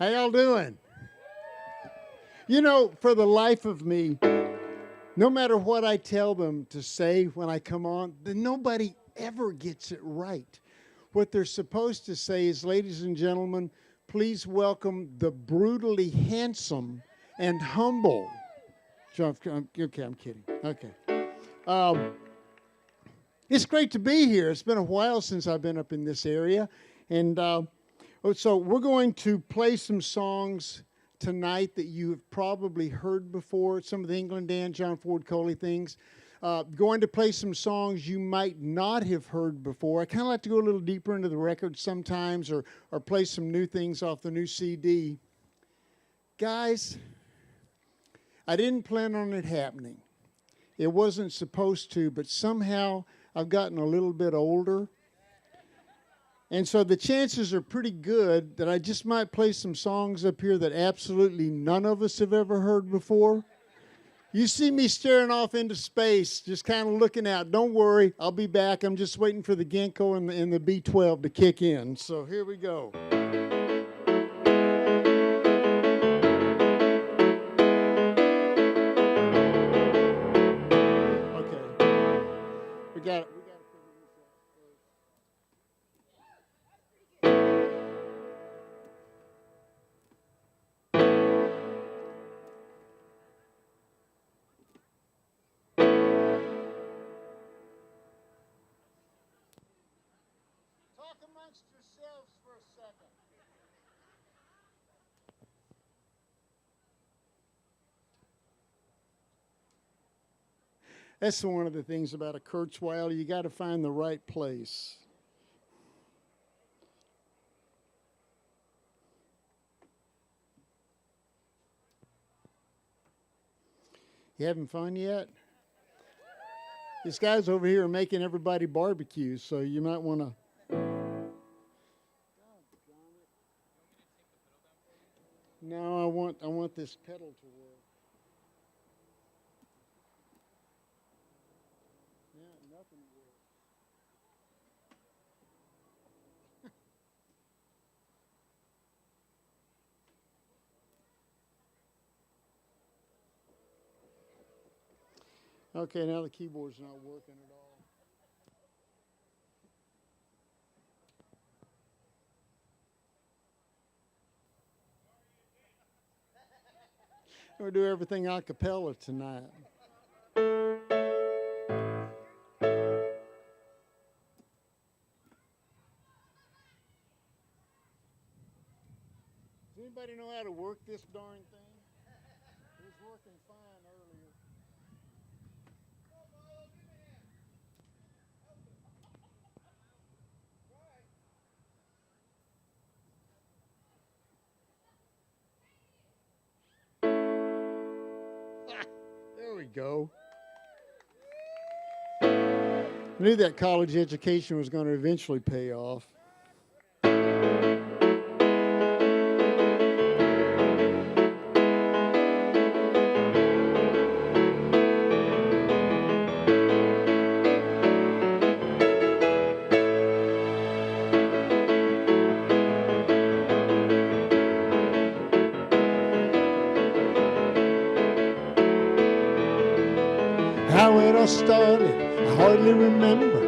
How y'all doing? You know, for the life of me, no matter what I tell them to say when I come on, nobody ever gets it right. What they're supposed to say is, ladies and gentlemen, please welcome the brutally handsome and humble. Okay, I'm kidding. Okay. It's great to be here. It's been a while since I've been up in this area. And so we're going to play some songs tonight that you have probably heard before, some of the England Dan, John Ford, Coley things. Going to play some songs you might not have heard before. I kind of like to go a little deeper into the record sometimes or play some new things off the new CD. Guys, I didn't plan on it happening. It wasn't supposed to, but somehow I've gotten a little bit older. And so the chances are pretty good that I just might play some songs up here that absolutely none of us have ever heard before. You see me staring off into space, just kind of looking out. Don't worry, I'll be back. I'm just waiting for the Ginkgo and the B12 to kick in. So here we go. Okay. We got it. Amongst yourselves for a second. That's one of the things about a Kurzweil. You got to find the right place. You having fun yet? These guys over here are making everybody barbecue, so you might want to. No, I want this pedal to work. Yeah, nothing works. Okay, now the keyboard's not working at all. We'll do everything a cappella tonight. Does anybody know how to work this darn thing? It was working fine earlier. There we go. I knew that college education was going to eventually pay off. How it all started, I hardly remember.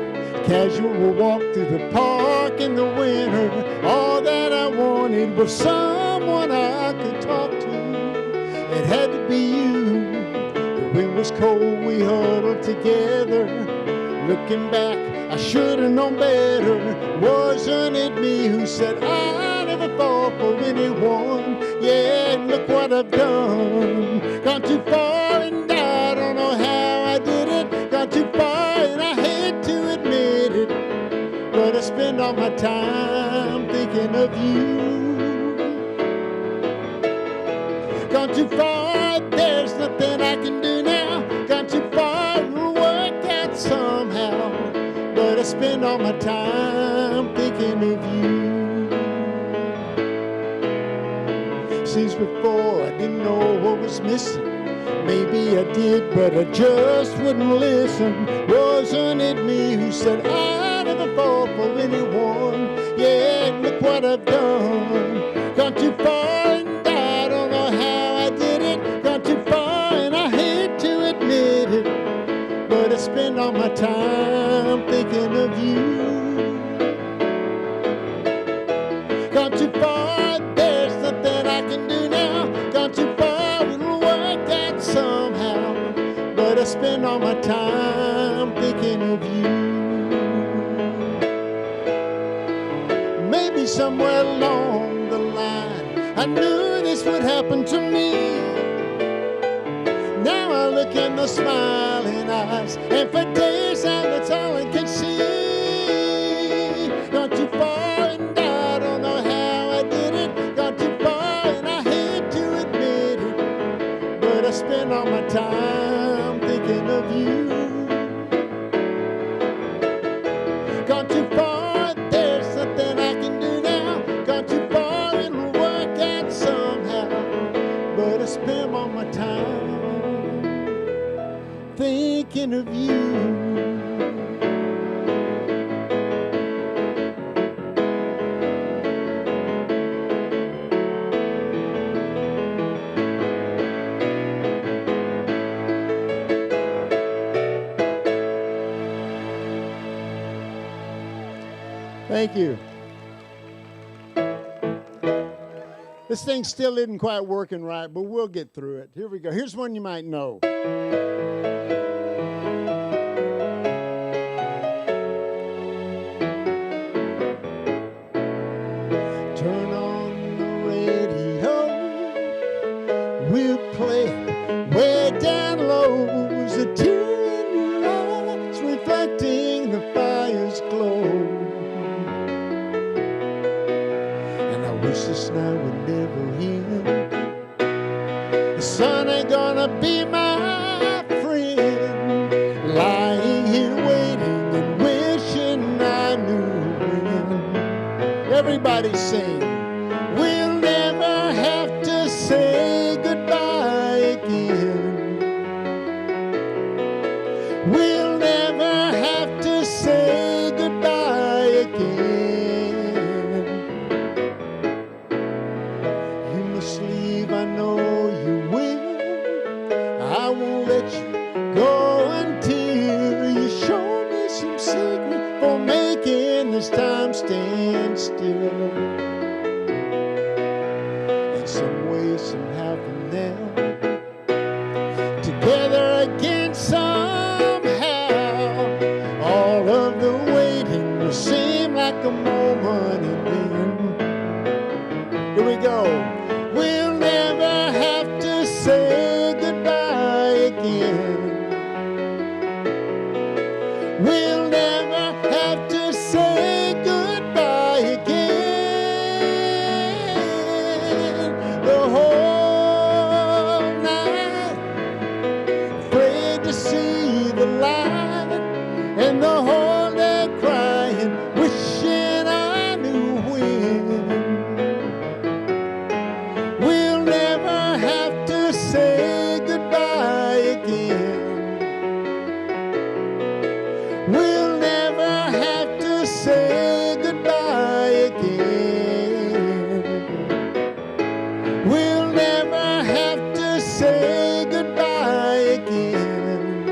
Casual walk through the park in the winter. All that I wanted was someone I could talk to. It had to be you. The wind was cold, we huddled together. Looking back, I should have known better. Wasn't it me who said I never fall for anyone? Yeah, and look what I've done. Gone too far and I don't know how I did it. Gone too far and I hate to admit it, but I spend all my time thinking of you. Gone too far, there's nothing I can do now. Gone too far, it'll work out somehow, but I spend all my time thinking of you. Seems before I didn't know what was missing. Maybe I did, but I just wouldn't listen. Wasn't it me who said I never fall for anyone? Yeah, look what I've done. Gone too far and I don't know how I did it. Gone too far and I hate to admit it, but I spend all my time thinking of you. Gone too far, there's nothing I can do now. Gone too far, we'll work that somehow, but I spend all my time thinking of you. Maybe somewhere along the line I knew this would happen to me. Now I look in the smiling eyes, and for days that's all I can see. Gone too far and I don't know how I did it. Gone too far and I hate to admit it, but I spend all my time thinking of you. Gone too far, there's nothing I can do now. Gone too far, it'll work out somehow, but I spend all my time thinking of you. Thank you. This thing still isn't quite working right, but we'll get through it. Here we go. Here's one you might know. Turn on the radio, we'll play way down low. There's a tear in your eyes reflecting the fire's glow. This night will never end. The sun ain't gonna be my friend. Lying here waiting and wishing I knew when. Everybody sing. We'll never have to say goodbye again. We'll never have to say goodbye again. I know you will. I won't let you go until you show me some secret for making this time stand still. In some way, somehow, from now, together again somehow, all of the waiting will seem like a moment, and then here we go. We'll never have to say goodbye again. We'll never have to say goodbye again. The whole night, afraid to see the light, and the whole day crying, wishing I knew when. We'll never have to say goodbye again. We'll never have to say goodbye again. We'll never have to say goodbye again.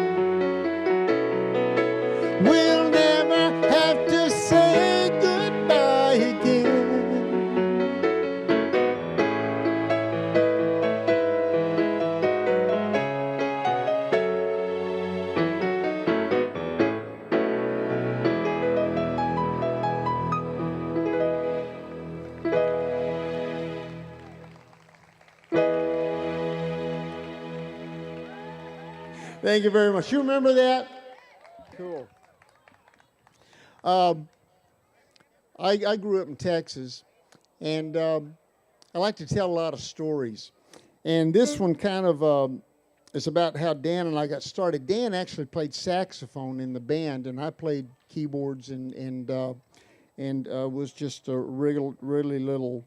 We'll never have to say goodbye again. Thank you very much. You remember that? Cool. I grew up in Texas, and I like to tell a lot of stories. And this one kind of is about how Dan and I got started. Dan actually played saxophone in the band, and I played keyboards and was just a really little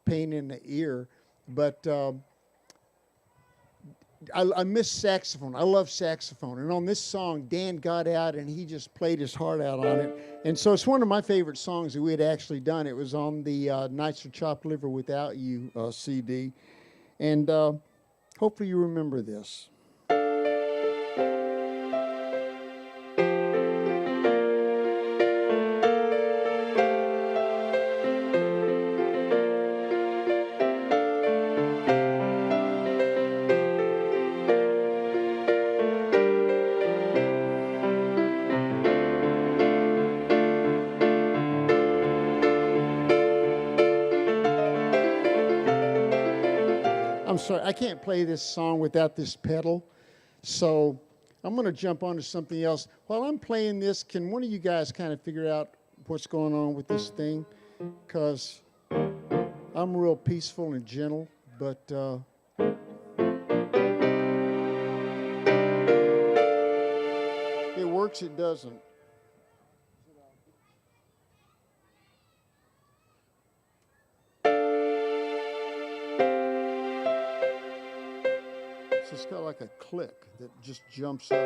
pain in the ear. But I miss saxophone. I love saxophone. And on this song, Dan got out and he just played his heart out on it. And so it's one of my favorite songs that we had actually done. It was on the Nights of Chopped Liver Without You CD. And hopefully you remember this. I'm sorry, I can't play this song without this pedal, so I'm going to jump on to something else. While I'm playing this, can one of you guys kind of figure out what's going on with this thing? Because I'm real peaceful and gentle, but it works, it doesn't. It's got like a click that just jumps up.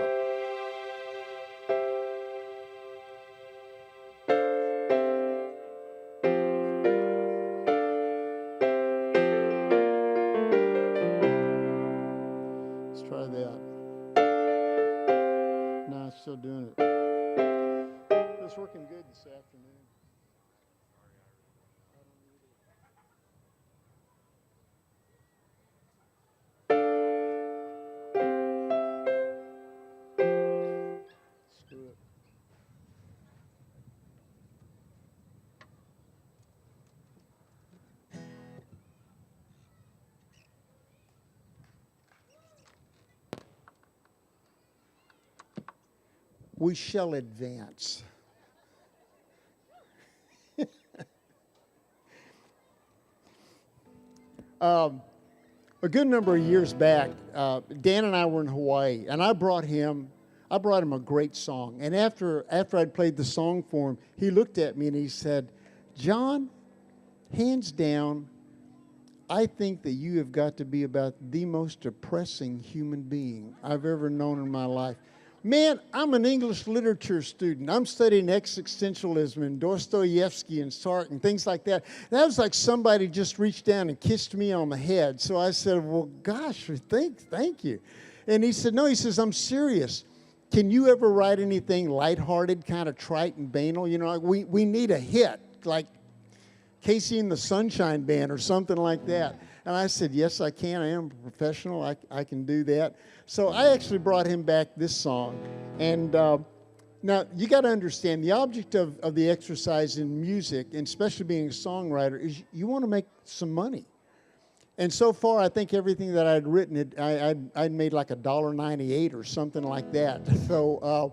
Let's try that. No, it's still doing it. It's working good this afternoon. We shall advance. A good number of years back, Dan and I were in Hawaii, and I brought him a great song. And after I'd played the song for him, he looked at me and he said, "John, hands down, I think that you have got to be about the most depressing human being I've ever known in my life." Man, I'm an English literature student. I'm studying existentialism and Dostoevsky and Sartre and things like that. That was like somebody just reached down and kissed me on the head. So I said, "Well, gosh, thank you." And he said, "No," he says, "I'm serious. Can you ever write anything lighthearted, kind of trite and banal? You know, like we need a hit, like Casey and the Sunshine Band or something like that." And I said, "Yes, I can. I am a professional. I can do that." So I actually brought him back this song. And now you got to understand, the object of the exercise in music, and especially being a songwriter, is you want to make some money. And so far, I think everything that I'd written, I'd made like $1.98 or something like that. So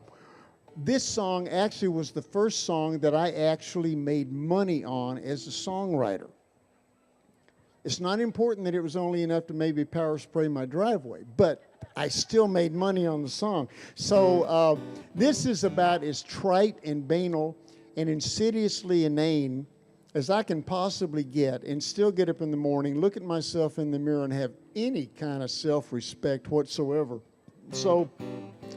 this song actually was the first song that I actually made money on as a songwriter. It's not important that it was only enough to maybe power spray my driveway, but I still made money on the song. So this is about as trite and banal and insidiously inane as I can possibly get, and still get up in the morning, look at myself in the mirror, and have any kind of self-respect whatsoever. So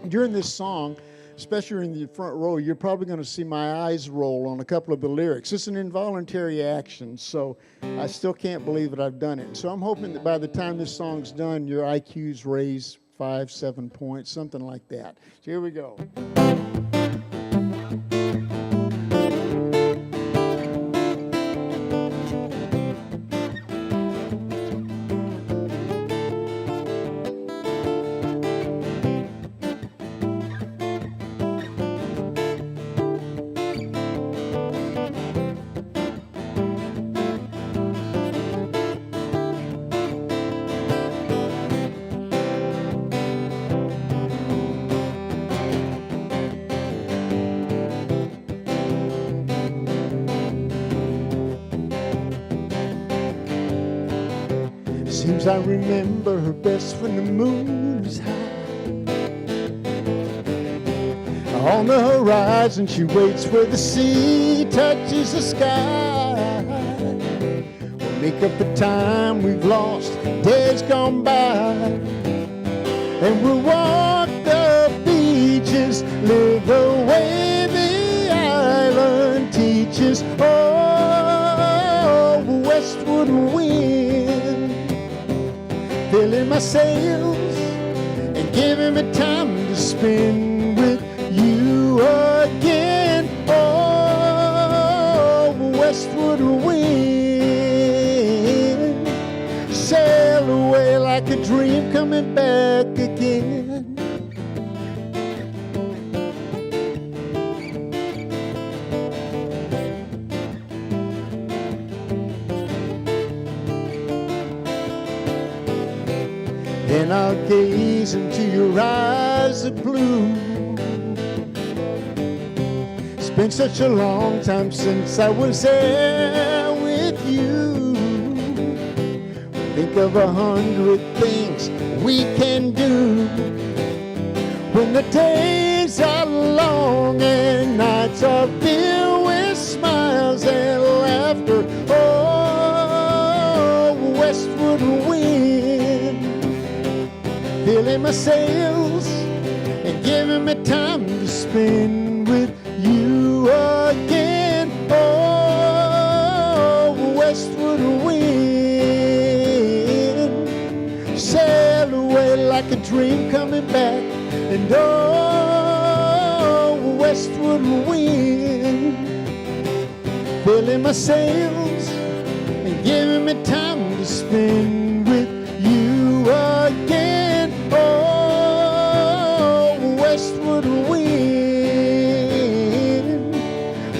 during this song, especially in the front row, you're probably going to see my eyes roll on a couple of the lyrics. It's an involuntary action, so I still can't believe that I've done it. So I'm hoping that by the time this song's done, your IQ's raised 5-7 points, something like that. So here we go. Seems I remember her best when the moon is high. On the horizon she waits where the sea touches the sky. We'll make up the time we've lost, days gone by. and we'll walk the beaches, live the way the island teaches. Oh, westward wind, filling my sails and giving me time to spend with you again. Oh, westward wind, sail away like a dream coming back again. Then I'll gaze into your eyes of blue. It's been such a long time since I was there with you. Think of 100 things we can do when the days are long and nights are filled with smiles and laughter. Oh, westward wind, filling my sails and giving me time to spend with you again. Oh, westward wind, sail away like a dream coming back. And oh, westward wind, filling my sails and giving me time to spend with you again. Oh, westward wind,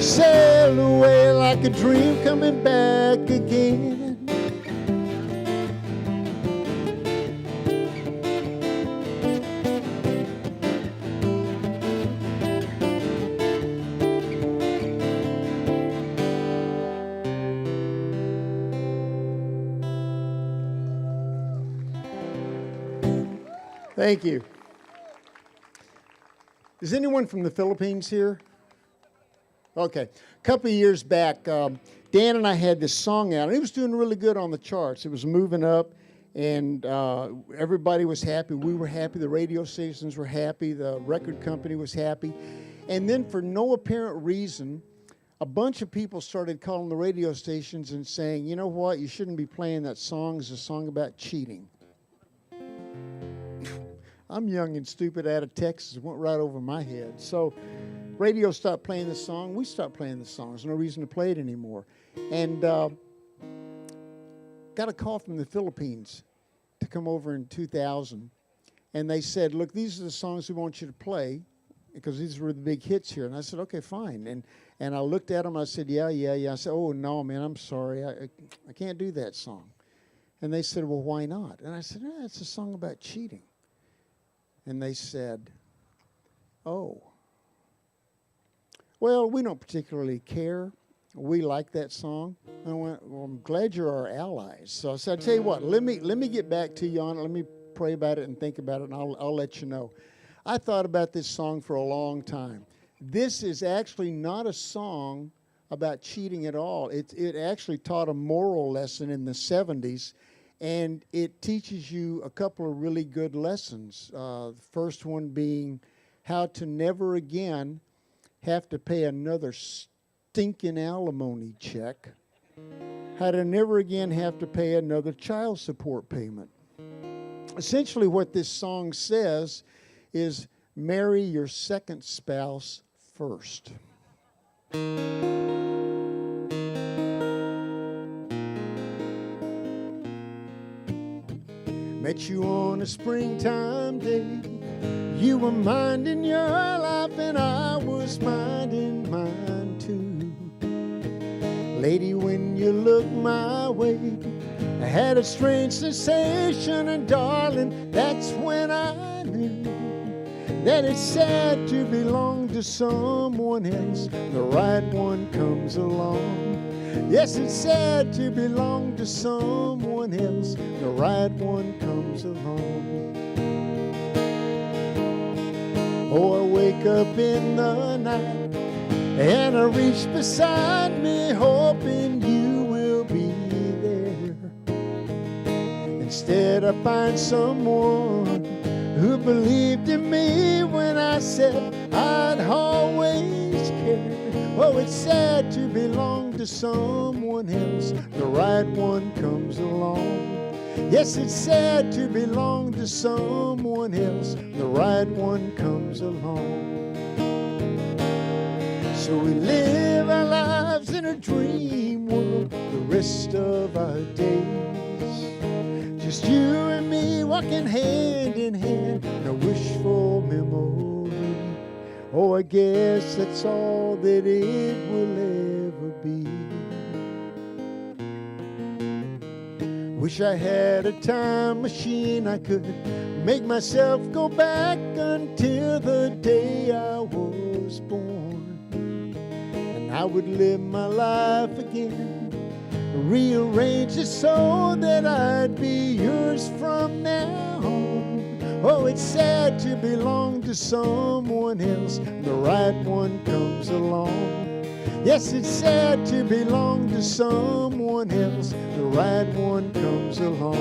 sail away like a dream coming back again. Thank you. Is anyone from the Philippines here? Okay. A couple of years back, Dan and I had this song out, and it was doing really good on the charts. It was moving up, and everybody was happy. We were happy. The radio stations were happy. The record company was happy. And then for no apparent reason, a bunch of people started calling the radio stations and saying, you know what, you shouldn't be playing that song. It's a song about cheating. I'm young and stupid out of Texas. It went right over my head. So radio stopped playing the song. We stopped playing the song. There's no reason to play it anymore. And got a call from the Philippines to come over in 2000. And they said, look, these are the songs we want you to play because these were the big hits here. And I said, okay, fine. And I looked at them. I said, yeah. I said, oh, no, man, I'm sorry. I can't do that song. And they said, well, why not? And I said, it's a song about cheating. And they said, oh, well, we don't particularly care. We like that song. I went, well, I'm glad you're our allies. So I said, I tell you what, let me get back to you on it. Let me pray about it and think about it, and I'll let you know. I thought about this song for a long time. This is actually not a song about cheating at all. It actually taught a moral lesson in the 70s. And it teaches you a couple of really good lessons. The first one being how to never again have to pay another stinking alimony check. How to never again have to pay another child support payment. Essentially what this song says is marry your second spouse first. Met you on a springtime day. You were minding your life and I was minding mine too. Lady, when you looked my way, I had a strange sensation, and darling, that's when I knew that it's sad to belong to someone else. The right one comes along. Yes, it's sad to belong to someone else. The right one comes along. Oh, I wake up in the night and I reach beside me, hoping you will be there. Instead, I find someone who believed in me when I said I'd always care. Oh, it's sad to belong to someone else. The right one comes along. Yes, it's sad to belong to someone else. The right one comes along. So we live our lives in a dream world the rest of our days. Just you and me walking hand in hand in a wishful memory. Oh, I guess that's all that it will ever be. Wish I had a time machine I could make myself go back until the day I was born. And I would live my life again, rearrange it so that I'd be yours from now on. Oh, it's sad to belong to someone else. The right one comes along. Yes, it's sad to belong to someone else. The right one comes along.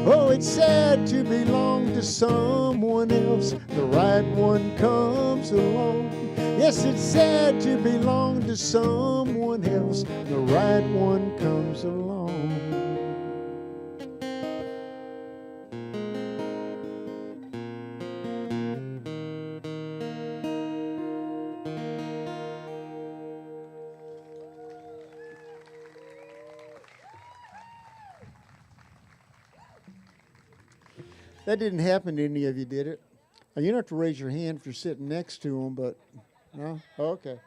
Oh, it's sad to belong to someone else. The right one comes along. Yes, it's sad to belong to someone else. The right one comes along. That didn't happen to any of you, did it? You don't have to raise your hand if you're sitting next to them, but no? Oh, okay.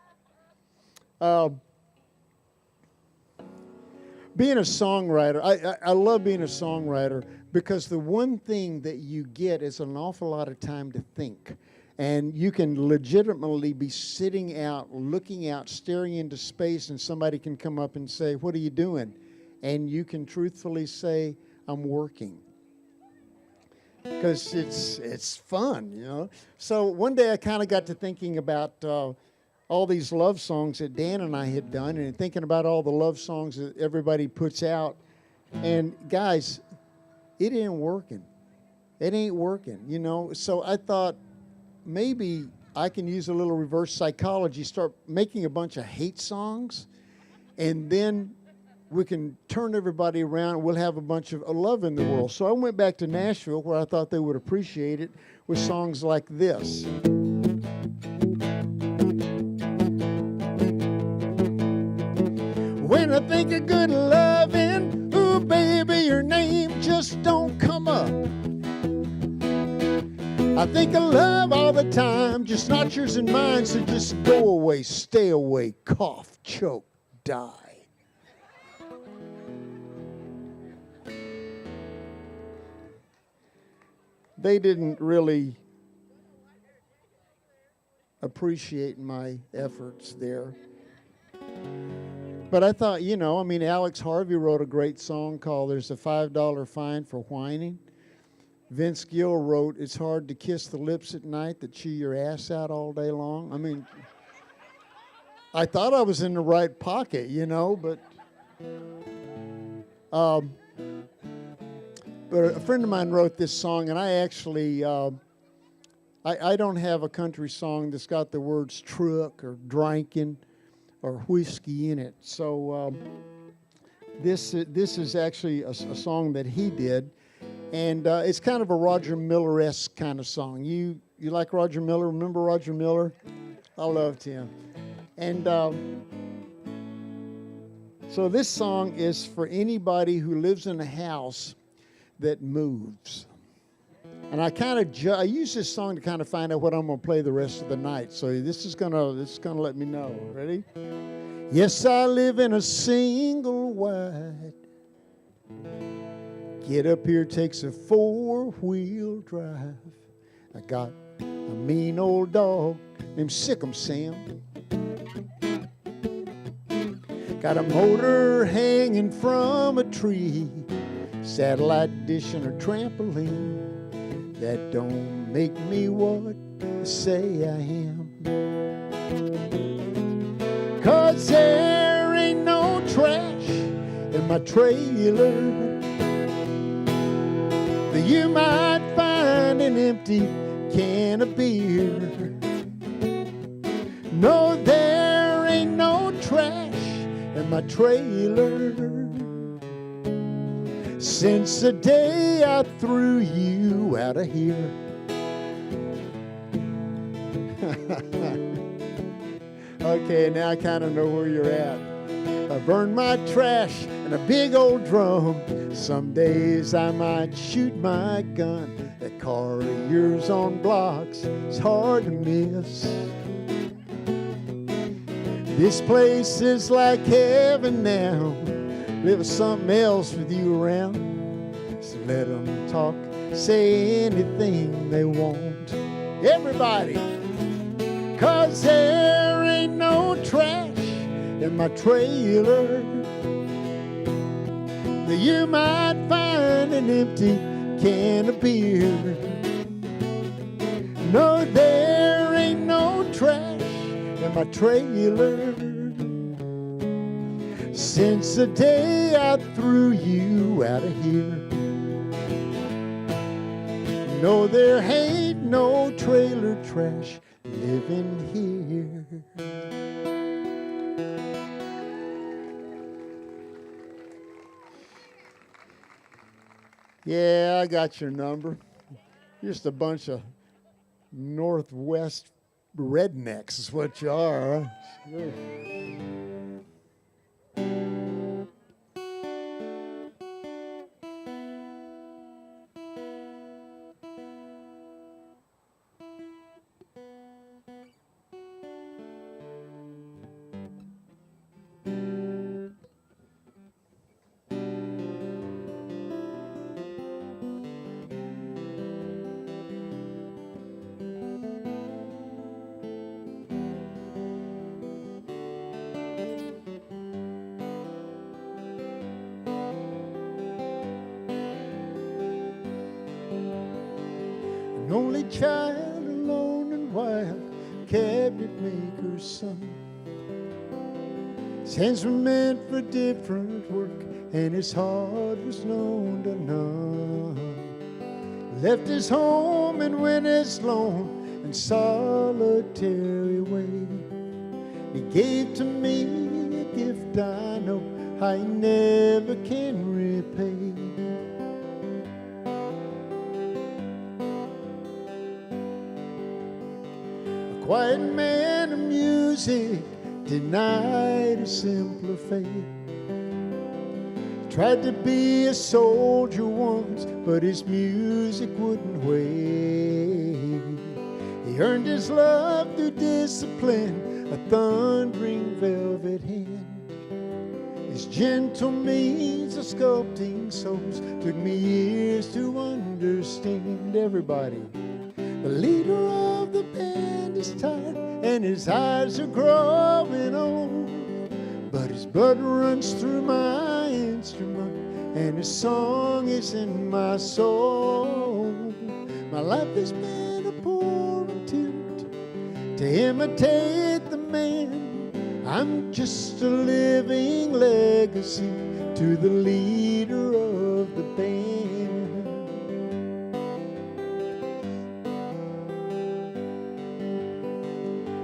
Being a songwriter, I love being a songwriter because the one thing that you get is an awful lot of time to think. And you can legitimately be sitting out, looking out, staring into space, and somebody can come up and say, "What are you doing?" And you can truthfully say, "I'm working." Because it's fun, you know. So one day I kind of got to thinking about all these love songs that Dan and I had done, and thinking about all the love songs that everybody puts out. And guys, it ain't working. It ain't working, you know. So I thought maybe I can use a little reverse psychology, start making a bunch of hate songs, and then we can turn everybody around and we'll have a bunch of love in the world. So I went back to Nashville, where I thought they would appreciate it, with songs like this. When I think of good loving, ooh, baby, your name just don't come up. I think of love all the time, just not yours and mine, so just go away, stay away, cough, choke, die. They didn't really appreciate my efforts there. But I thought, you know, I mean, Alex Harvey wrote a great song called "There's a $5 Fine for Whining." Vince Gill wrote, "It's hard to kiss the lips at night that chew your ass out all day long." I mean, I thought I was in the right pocket, you know, but a friend of mine wrote this song, and I actually, I don't have a country song that's got the words truck or drinking or whiskey in it. So this is actually a song that he did, and it's kind of a Roger Miller-esque kind of song. You like Roger Miller? Remember Roger Miller? I loved him. And so this song is for anybody who lives in a house that moves. And I use this song to kind of find out what I'm going to play the rest of the night. So this is gonna let me know. Ready? Yes, I live in a single wide. Get up here takes a 4-wheel drive. I got a mean old dog named Sick'em Sam. Got a motor hanging from a tree, satellite dish and a trampoline. That don't make me what you say I am. 'Cause there ain't no trash in my trailer that you might find find an empty can of beer. No, there ain't no trash in my trailer since the day I threw you out of here. Okay, now I kind of know where you're at. I burned my trash in a big old drum. Some days I might shoot my gun. That car of yours on blocks is hard to miss. This place is like heaven now. Live with something else with you around. So let them talk, say anything they want. Everybody, 'cause there ain't no trash in my trailer. You might find an empty can of beer. No, there ain't no trash in my trailer since the day I threw you out of here. No, there ain't no trailer trash living here. Yeah, I got your number. Just a bunch of Northwest rednecks is what you are. Huh? An only child, alone and wild, cabinet maker's son. His hands were meant for different work, and his heart was known to none. Left his home and went his lone and solitary way. He gave to me a gift I know I never can repay. Quiet man of music, denied a simpler fate. Tried to be a soldier once, but his music wouldn't wait. He earned his love through discipline, a thundering velvet hand. His gentle means of sculpting souls took me years to understand. Everybody, the leader of the band is tired and his eyes are growing old, but his blood runs through my instrument and his song is in my soul. My life has been a poor attempt to imitate the man. I'm just a living legacy to the leader of the band.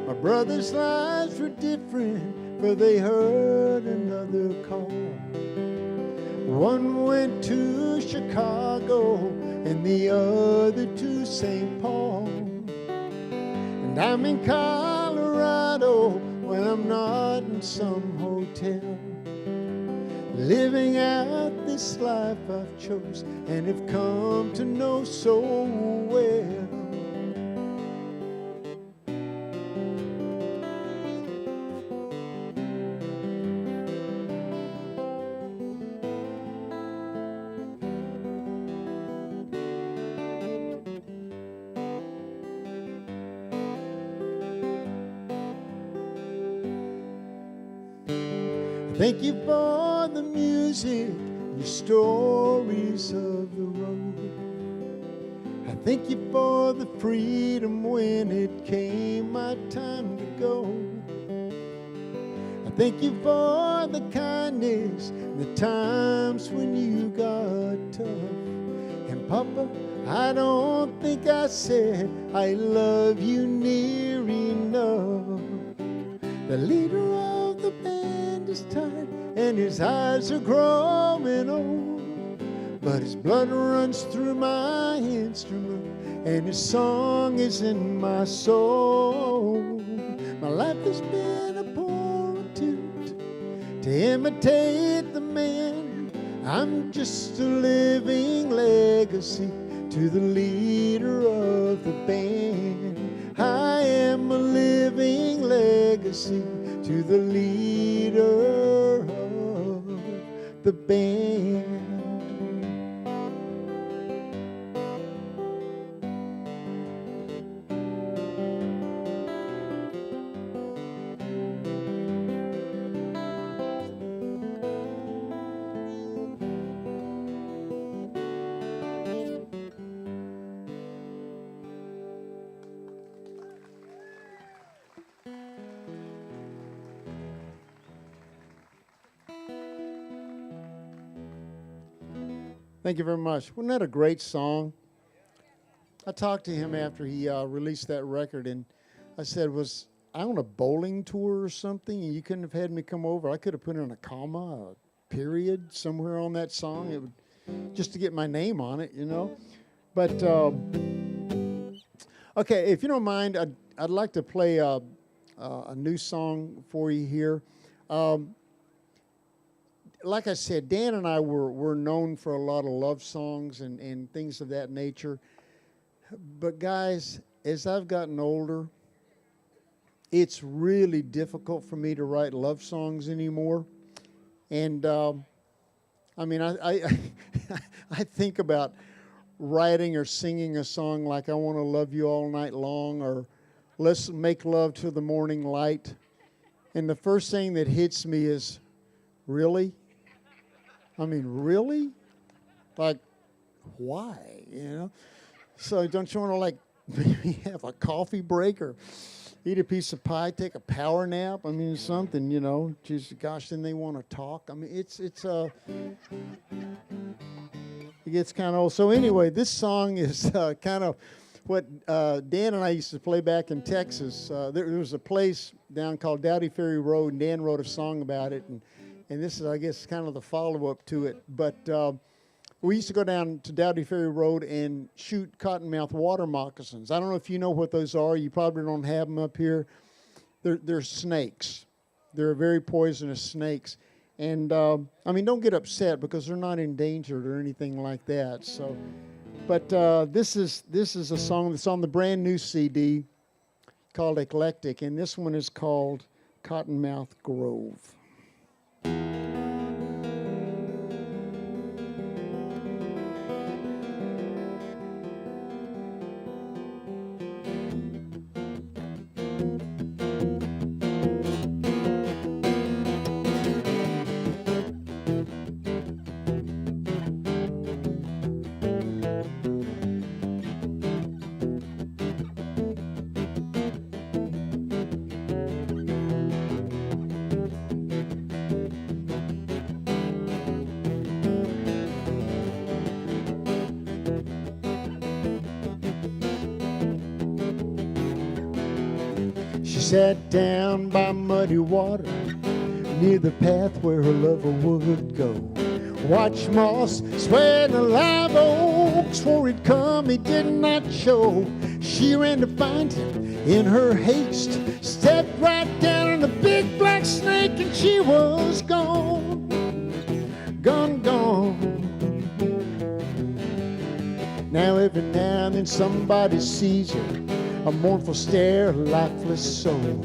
My brother's lives were different, for they heard another call. One went to Chicago and the other to St. Paul. And I'm in Colorado when I'm not in some hotel, living out this life I've chose and have come to know so well. Thank you for the music, your stories of the road. I thank you for the freedom when it came my time to go. I thank you for the kindness, the times when you got tough, and Papa, I don't think I said I love you near enough. The leader of the band is tired and his eyes are growing old, but his blood runs through my instrument and his song is in my soul. My life has been a poor attempt to imitate the man. I'm just a living legacy to the leader of the band. I am a living legacy to the leader of the band. Thank you very much. Wasn't that a great song? I talked to him after he released that record, and I said, was I on a bowling tour or something, and you couldn't have had me come over? I could have put in a comma, a period somewhere on that song, it would, just to get my name on it, you know. But, okay, if you don't mind, I'd like to play a new song for you here. Like I said, Dan and I were known for a lot of love songs and things of that nature. But guys, as I've gotten older, it's really difficult for me to write love songs anymore. And I mean, I think about writing or singing a song like I Want to Love You All Night Long or Let's Make Love Till the Morning Light. And the first thing that hits me is, really? I mean, really? Like, why, you know? So don't you want to, like, maybe have a coffee break or eat a piece of pie, take a power nap? I mean, something, you know. Just, gosh, then they want to talk. I mean, it gets kind of old. So anyway, this song is kind of what Dan and I used to play back in Texas. There was a place down called Dowdy Ferry Road, and Dan wrote a song about it, and this is, I guess, kind of the follow-up to it. But we used to go down to Dowdy Ferry Road and shoot cottonmouth water moccasins. I don't know if you know what those are. You probably don't have them up here. They're snakes. They're very poisonous snakes. And, I mean, don't get upset because they're not endangered or anything like that. So, but this is a song that's on the brand new CD called Eclectic, and this one is called Cottonmouth Grove. Sat down by muddy water near the path where her lover would go. Watched moss sweat and live oak. Swore he'd come, he did not show. She ran to find him in her haste. Stepped right down on the big black snake and she was gone. Gone, gone. Now every now and then somebody sees her, a mournful stare, a lifeless soul.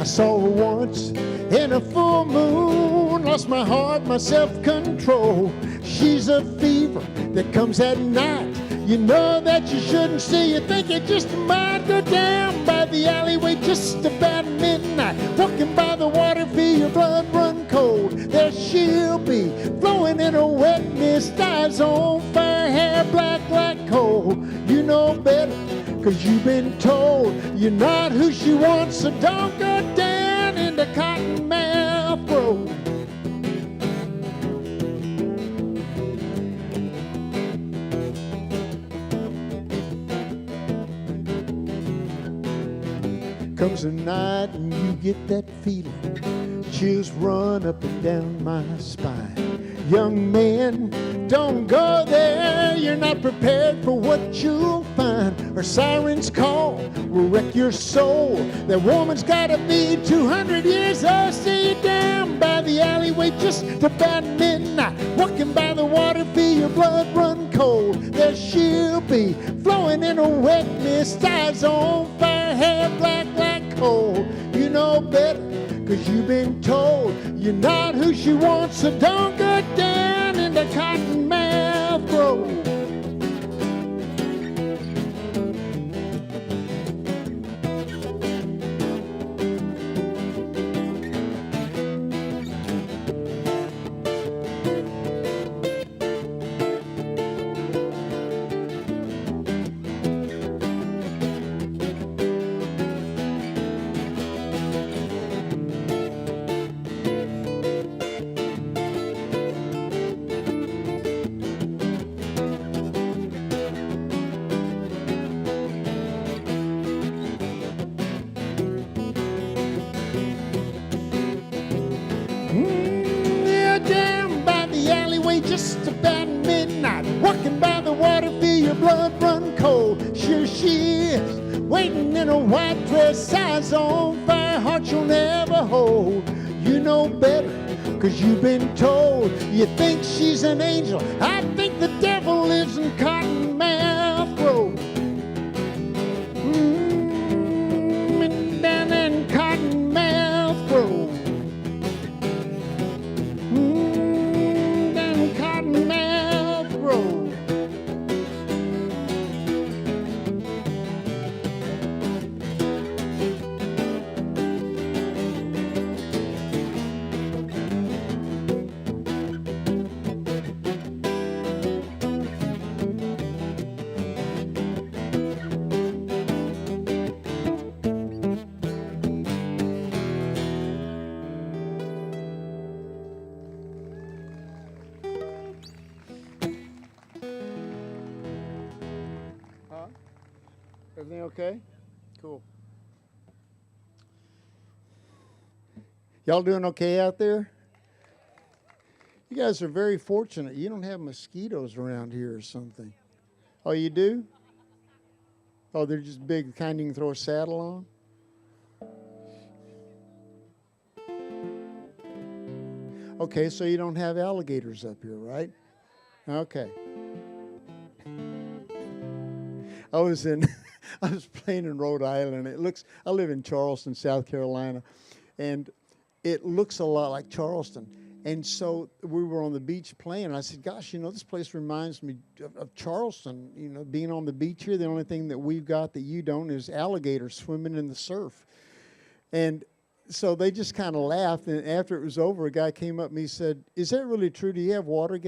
I saw her once in a full moon, lost my heart, my self-control. She's a fever that comes at night. You know that you shouldn't see. You think it just might go down by the alleyway just about midnight. Walking by the water, feel your blood run cold. There she'll be, flowing in a wet mist, eyes on fire, hair black like coal. You know better, 'cause you've been told you're not who she wants, so don't go down into Cottonmouth Grove. Comes a night and you get that feeling, chills run up and down my spine. Young man, don't go there, you're not prepared for what you'll find. Her siren's call will wreck your soul. That woman's gotta be 200 years old. See you down by the alleyway just about midnight, walking by the water, feel your blood run cold. There she'll be, flowing in a wet mist, eyes on fire, hair black like coal. You know better, 'cause you've been told you're not who she wants, so don't go down in the Cottonmouth Glows. Yeah, down by the alleyway just about midnight, walking by the water, feel your blood run cold. Sure she is, waiting in a white dress, eyes on fire, heart you'll never hold. You know better, 'cause you've been told. You think she's an angel, I think the devil lives in Cottonmouth Glows. Down in Cottonmouth Glows. Down in Cottonmouth Glows. Everything okay? Cool. Y'all doing okay out there? You guys are very fortunate. You don't have mosquitoes around here or something. Oh, you do? Oh, they're just big, kind you can throw a saddle on? Okay, so you don't have alligators up here, right? Okay. I was playing in Rhode Island. I live in Charleston, South Carolina, and it looks a lot like Charleston. And so we were on the beach playing, and I said, gosh, this place reminds me of Charleston. Being on the beach here, the only thing that we've got that you don't is alligators swimming in the surf. And so they just kind of laughed, and after it was over, a guy came up and he said, is that really true? Do you have water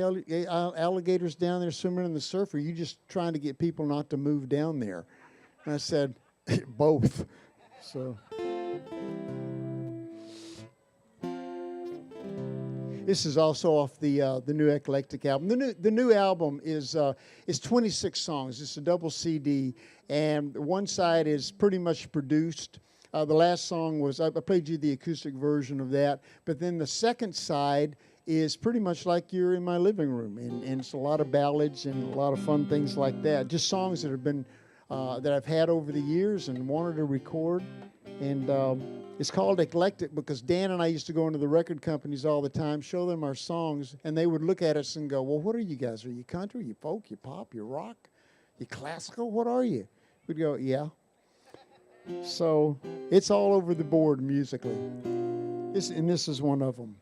alligators down there swimming in the surf, or are you just trying to get people not to move down there? And I said, both. So this is also off the new Eclectic album. The new album is 26 songs. It's a double CD, and one side is pretty much produced. The last song was, I played you the acoustic version of that, but then the second side is pretty much like you're in my living room, and it's a lot of ballads and a lot of fun things like that. Just songs that have been, that I've had over the years and wanted to record, and it's called Eclectic because Dan and I used to go into the record companies all the time, show them our songs, and they would look at us and go, well, what are you guys? Are you country, are you folk, you pop, you rock, you classical? What are you? We'd go, yeah. So it's all over the board musically. And this is one of them.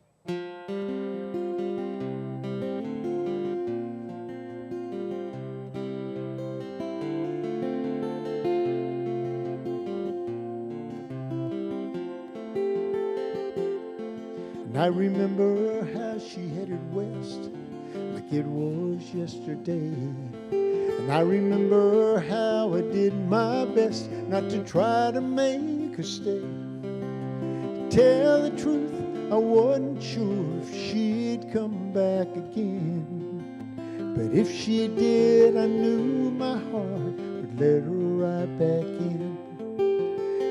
And I remember how she headed west like it was yesterday. And I remember how I did my best not to try to make her stay. To tell the truth, I wasn't sure if she'd come back again. But if she did, I knew my heart would let her right back in.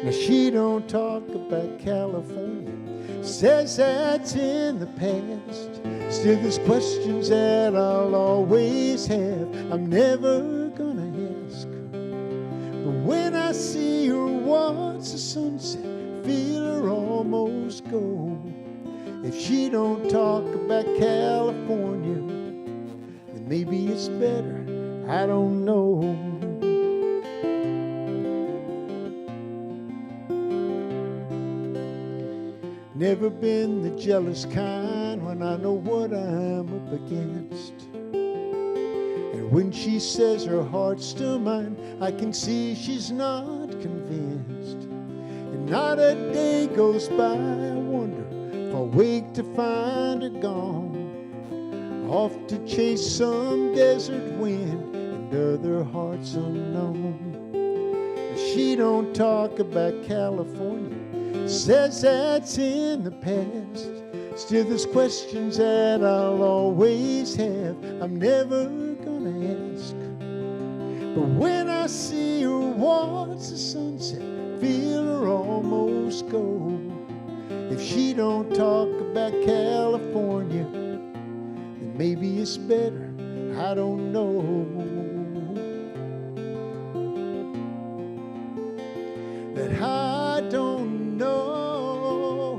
Now She don't talk about California, says that's in the past. Still there's questions that I'll always have, I'm never gonna ask. But when I see her watch the sunset, feel her almost go. If she don't talk about California, then maybe it's better, I don't know. Never been the jealous kind when I know what I'm up against. And when she says her heart's still mine, I can see she's not convinced. And not a day goes by, I wonder if I'll wake to find her gone, off to chase some desert wind and other hearts unknown. She don't talk about California, says that's in the past. Still there's questions that I'll always have, I'm never gonna ask. But when I see her watch the sunset, feel her almost go. If she don't talk about California, then maybe it's better, I don't know. That I don't know.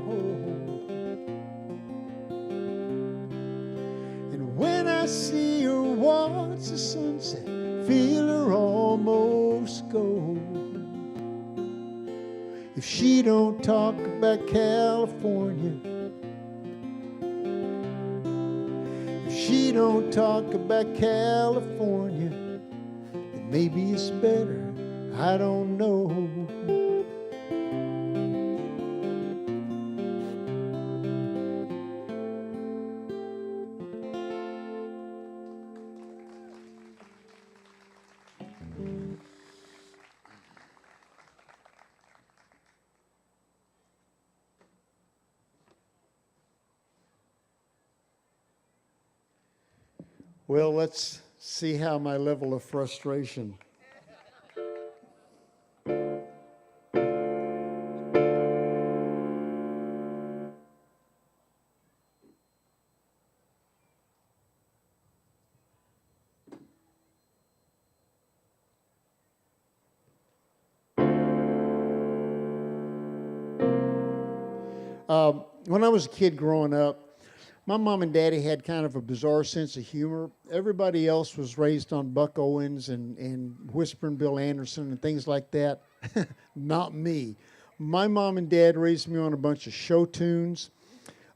And when I see her watch the sunset, feel her almost go. If she don't talk about California, if she don't talk about California, then maybe it's better, I don't know. Well, let's see how my level of frustration. When I was a kid growing up, my mom and daddy had kind of a bizarre sense of humor. Everybody else was raised on Buck Owens and Whispering Bill Anderson and things like that. Not me. My mom and dad raised me on a bunch of show tunes,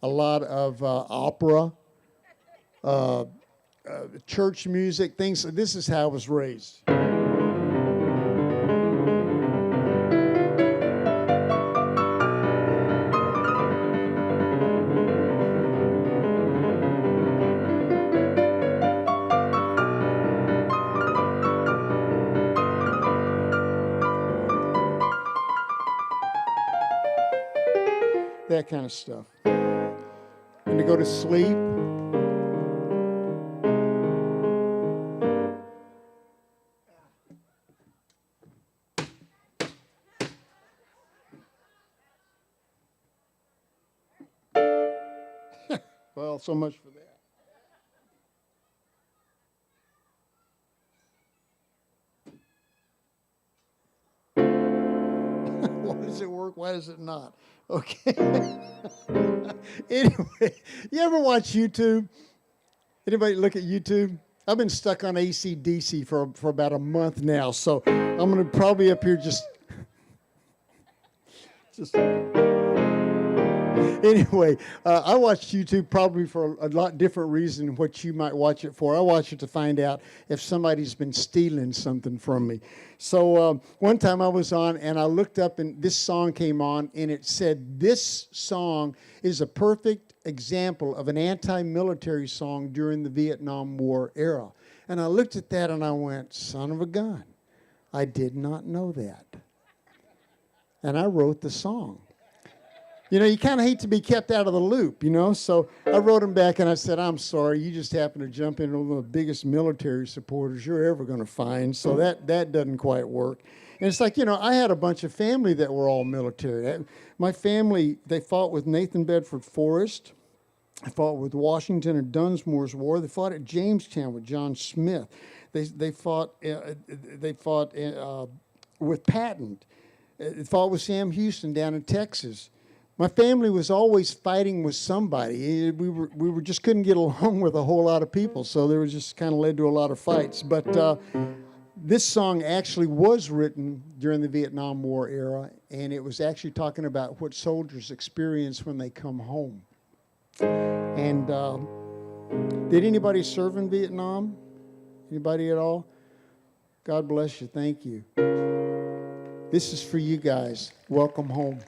a lot of opera, church music, things. This is how I was raised. That kind of stuff. And to go to sleep. Well, so much for that. Why does it work? Why does it not? Okay. Anyway, you ever watch YouTube? Anybody look at YouTube? I've been stuck on AC/DC for about a month now, so I'm going to probably up here just. Anyway, I watch YouTube probably for a lot different reason than what you might watch it for. I watch it to find out if somebody's been stealing something from me. So one time I was on and I looked up and this song came on and it said, this song is a perfect example of an anti-military song during the Vietnam War era. And I looked at that and I went, son of a gun, I did not know that. And I wrote the song. You know, you kind of hate to be kept out of the loop, you know. So I wrote him back and I said, I'm sorry, you just happened to jump into one of the biggest military supporters you're ever going to find. So that doesn't quite work. And it's like, I had a bunch of family that were all military. My family, they fought with Nathan Bedford Forrest. They fought with Washington and Dunsmore's War. They fought at Jamestown with John Smith. They fought with Patton. They fought with Sam Houston down in Texas. My family was always fighting with somebody. We were just couldn't get along with a whole lot of people, so there was just kind of led to a lot of fights. But this song actually was written during the Vietnam War era, and it was actually talking about what soldiers experience when they come home. And did anybody serve in Vietnam? Anybody at all? God bless you. Thank you. This is for you guys. Welcome home.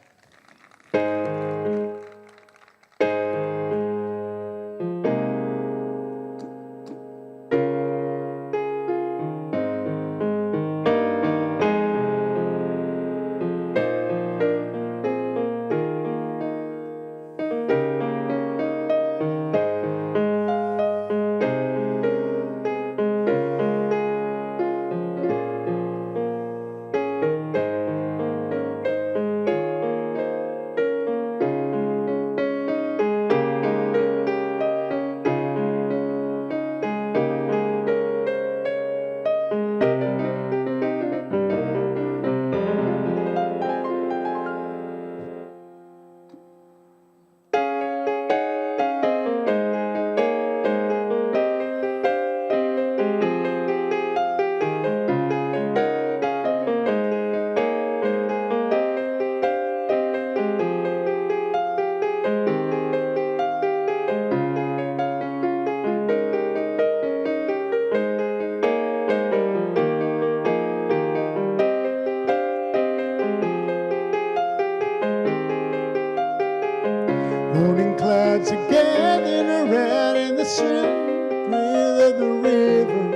Morning clouds are gathering around in the stream of the river.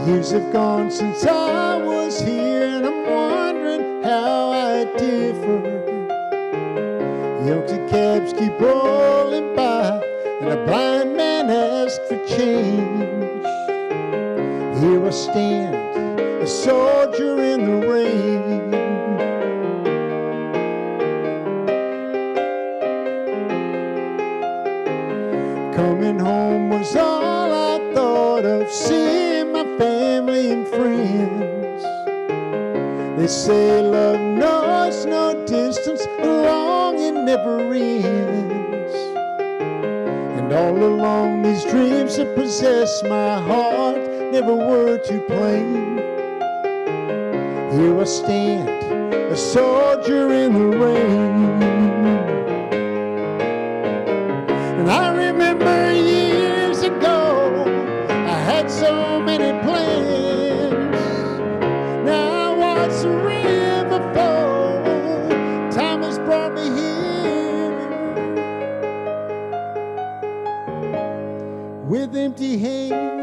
Years have gone since I was here, and I'm wondering how I differ. Empty cabs keep rolling by, and a blind man asks for change. Here I stand, a soldier in the rain. Coming home was all I thought of, seeing my family and friends. They say love knows no distance, long it never ends. And all along these dreams that possess my heart never were too plain. Here I stand, a soldier in the rain. And I remember years ago, I had so many plans. Now I watch the river flow, time has brought me here with empty hands.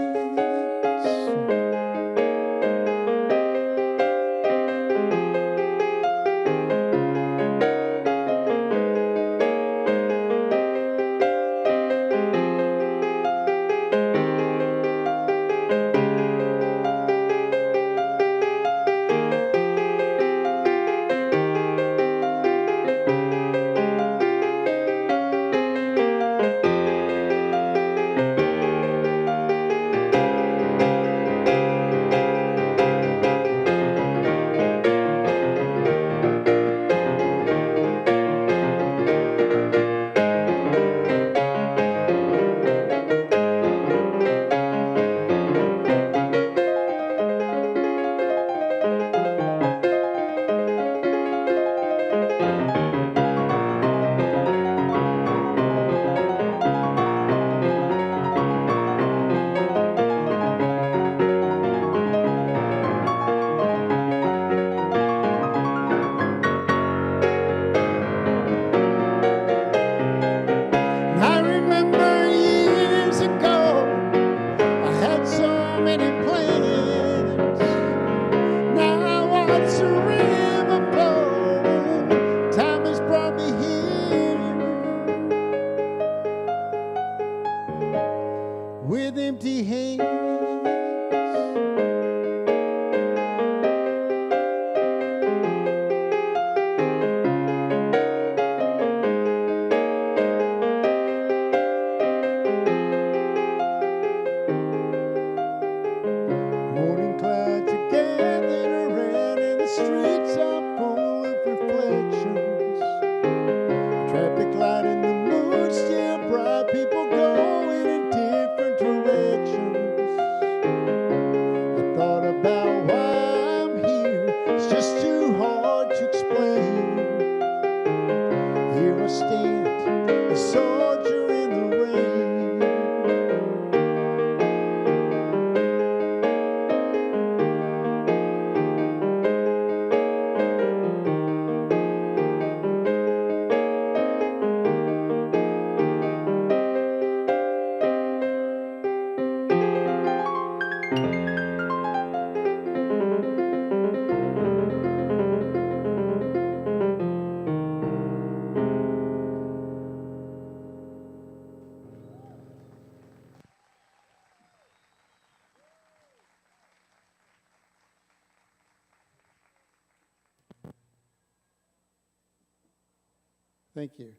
Thank you.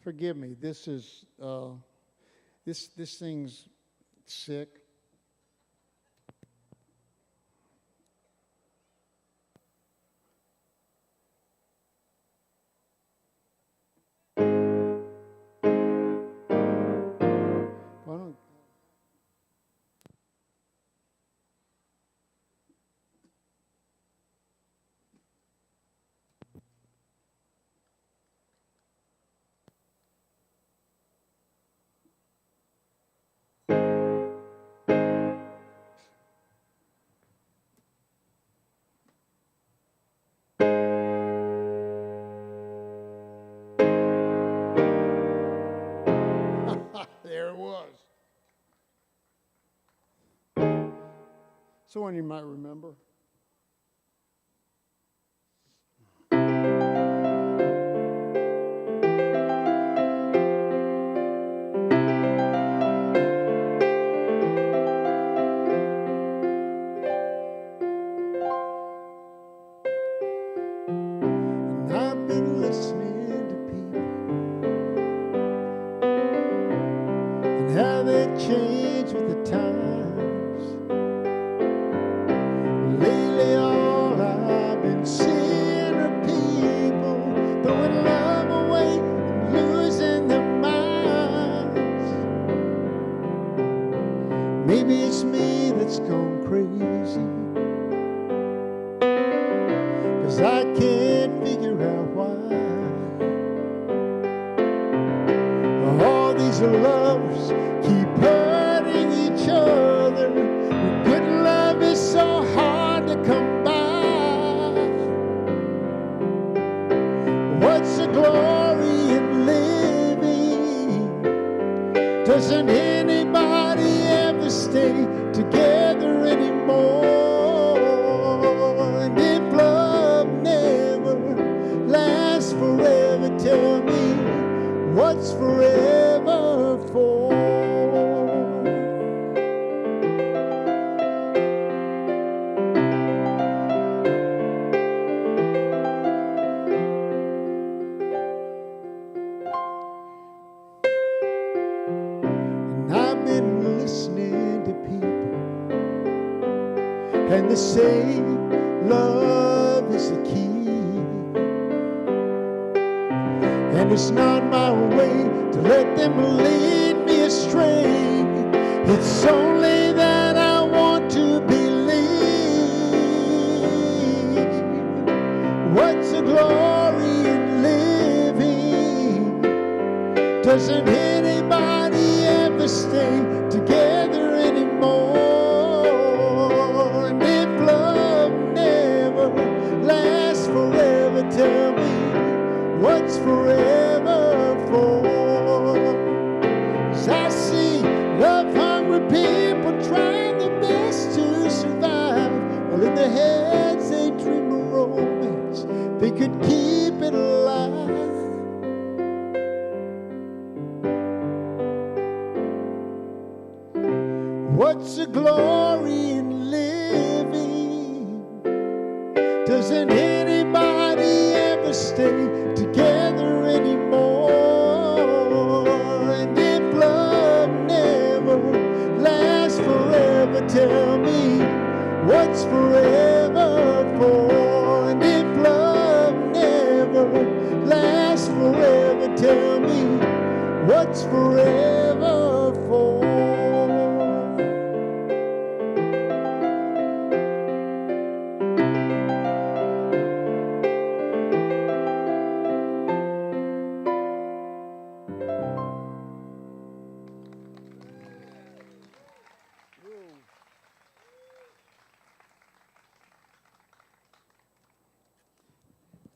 Forgive me. This is this thing's sick. Why don't there it was. So one you might remember. And I've been listening to people and how they change with the times. Lately all I've been seeing are people throwing love away and losing their minds. Maybe it's me that's gone crazy, 'cause I can't figure out why all these lovers keep hurting each other. Good love is so hard to come by. What's the glory in living? Doesn't anybody ever stay together anymore? And if love never lasts forever, tell me, what's forever for? And I've been listening to people, and they say love is the key. And it's not my way to let them lead me astray. It's only that I want to believe. What's the glory in living? Doesn't anybody ever stay together anymore? And if love never lasts forever, tell me, what's forever for? 'Cause I see love-hungry people trying their best to survive, while in their heads they dream of romance they could keep it alive. What's the glory in living? Doesn't anybody ever stay together anymore? And if love never lasts forever, tell me, what's forever for? And if love never lasts forever, tell me, what's forever for?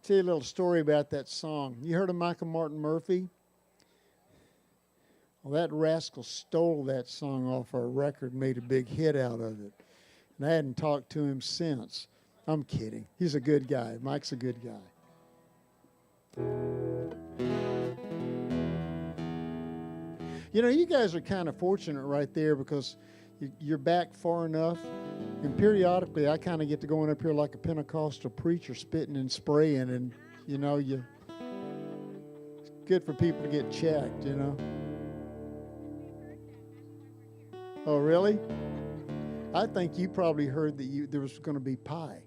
Tell you a little story about that song. You heard of Michael Martin Murphey? Well, that rascal stole that song off our record, made a big hit out of it. And I hadn't talked to him since. I'm kidding. He's a good guy. Mike's a good guy. You know, you guys are kind of fortunate right there because you're back far enough. And periodically, I kind of get to going up here like a Pentecostal preacher, spitting and spraying. And, you know, it's good for people to get checked, you know. Oh, really? I think you probably heard that there was going to be pie,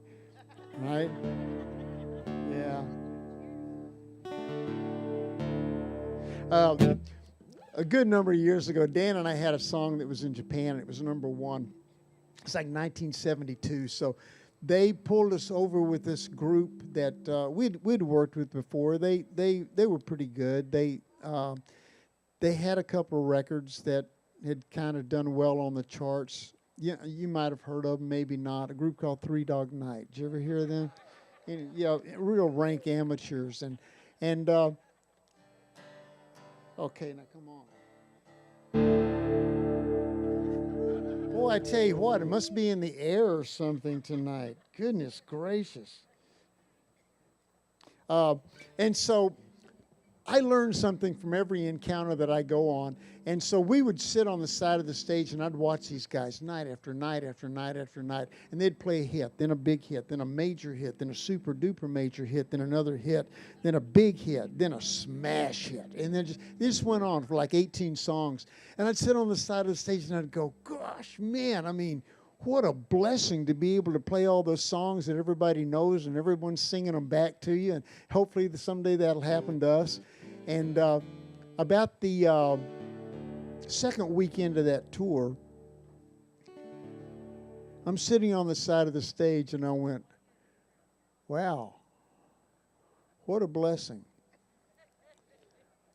right? Yeah. A good number of years ago, Dan and I had a song that was in Japan, and it was number one. It's like 1972. So they pulled us over with this group that we'd worked with before. They were pretty good. They had a couple of records that had kind of done well on the charts. Yeah, you might have heard of them, maybe not. A group called Three Dog Night. Did you ever hear of them? And, you know, real rank amateurs. And okay, now come on. Boy, I tell you what, it must be in the air or something tonight. Goodness gracious. And so I learned something from every encounter that I go on. And so we would sit on the side of the stage, and I'd watch these guys night after night after night after night. And they'd play a hit, then a big hit, then a major hit, then a super duper major hit, then another hit, then a big hit, then a smash hit. And then this went on for like 18 songs. And I'd sit on the side of the stage, and I'd go, gosh, man, I mean, what a blessing to be able to play all those songs that everybody knows and everyone's singing them back to you. And hopefully someday that'll happen to us. And about the second weekend of that tour, I'm sitting on the side of the stage, and I went, wow, what a blessing.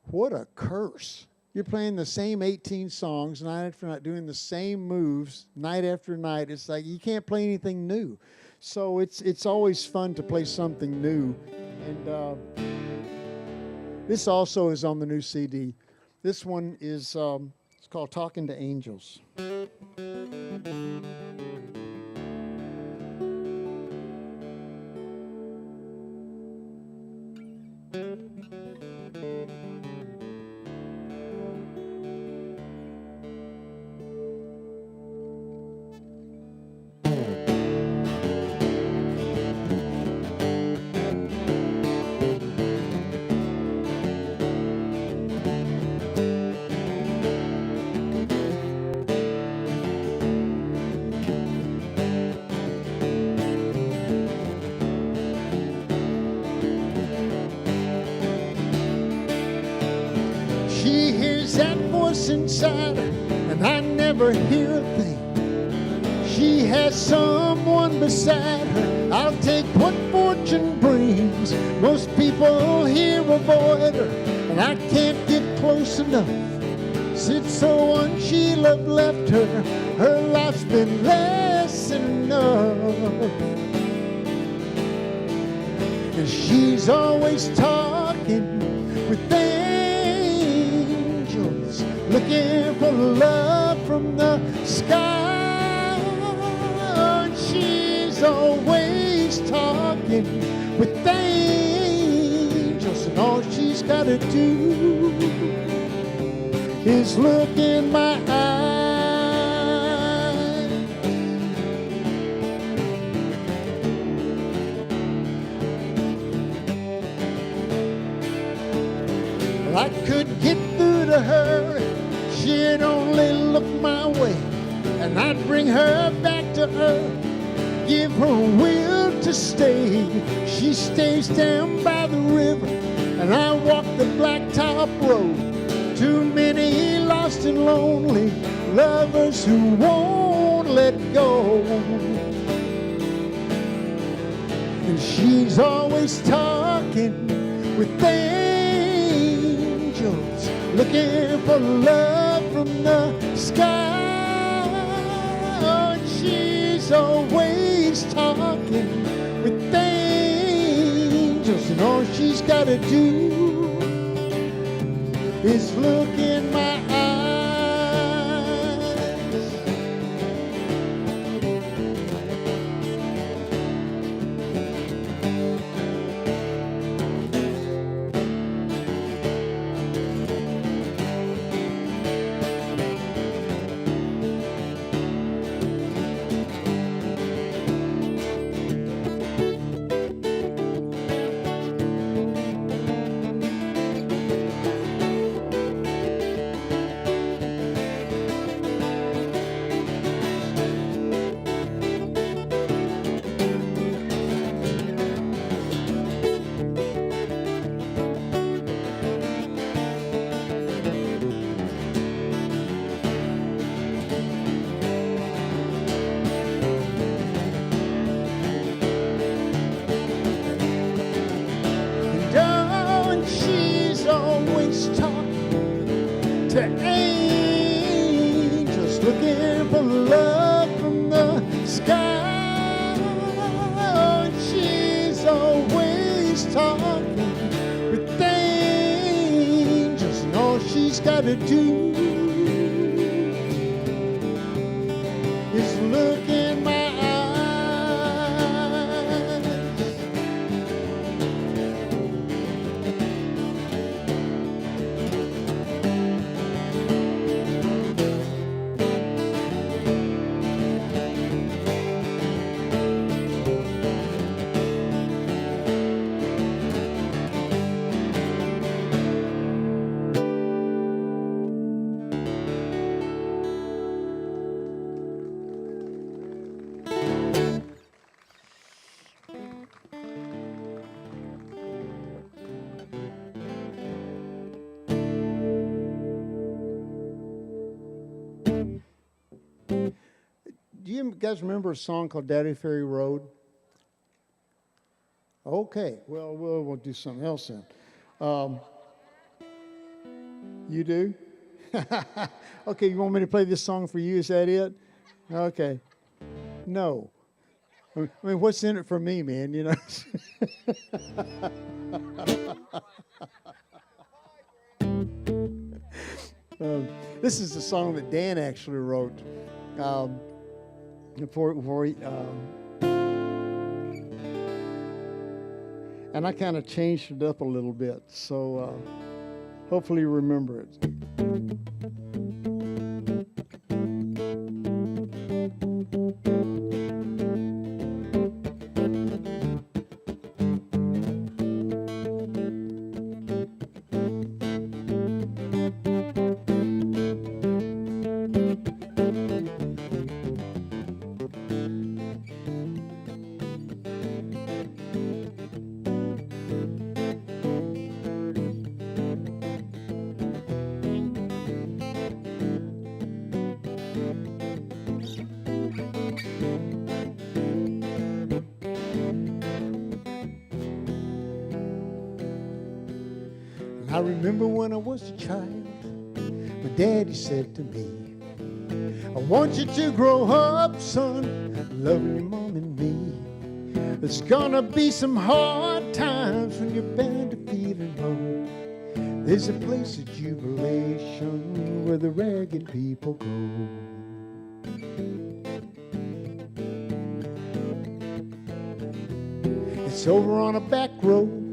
What a curse. You're playing the same 18 songs night after night, doing the same moves night after night. It's like you can't play anything new. So it's always fun to play something new. And this also is on the new CD. This one is it's called Talking to Angels. She hears that voice inside her, and I never hear a thing. She has someone beside her. I'll take what fortune brings. Most people here avoid her, and I can't get close enough. Since someone she loved left her, her life's been less than enough. And she's always talking with angels, looking for love from the sky. And she's always talking with angels, and all she's got to do is look in my eyes. Well, I could get through to her if she'd only look my way, and I'd bring her back to earth, give her a will to stay. She stays down by the river, and I walk the blacktop road. Too many lost and lonely lovers who won't let go. And she's always talking with angels, looking for love from the sky. And she's always talking with angels, and all she's got to do is look in my eyes. to angels looking for love from the sky. Oh, she's always talking with angels, and all she's got to do is look in my eyes. Do you guys remember a song called Daddy Ferry Road? Okay, well, we'll do something else then. You do? Okay, you want me to play this song for you? Is that it? Okay. No. I mean, what's in it for me, man, you know? This is a song that Dan actually wrote. Before he, and I kind of changed it up a little bit, so hopefully you remember it. I remember when I was a child, my daddy said to me, I want you to grow up, son, loving your mom and me. There's gonna be some hard times when you're bound to feel alone. There's a place of jubilation where the ragged people go. It's over on a back road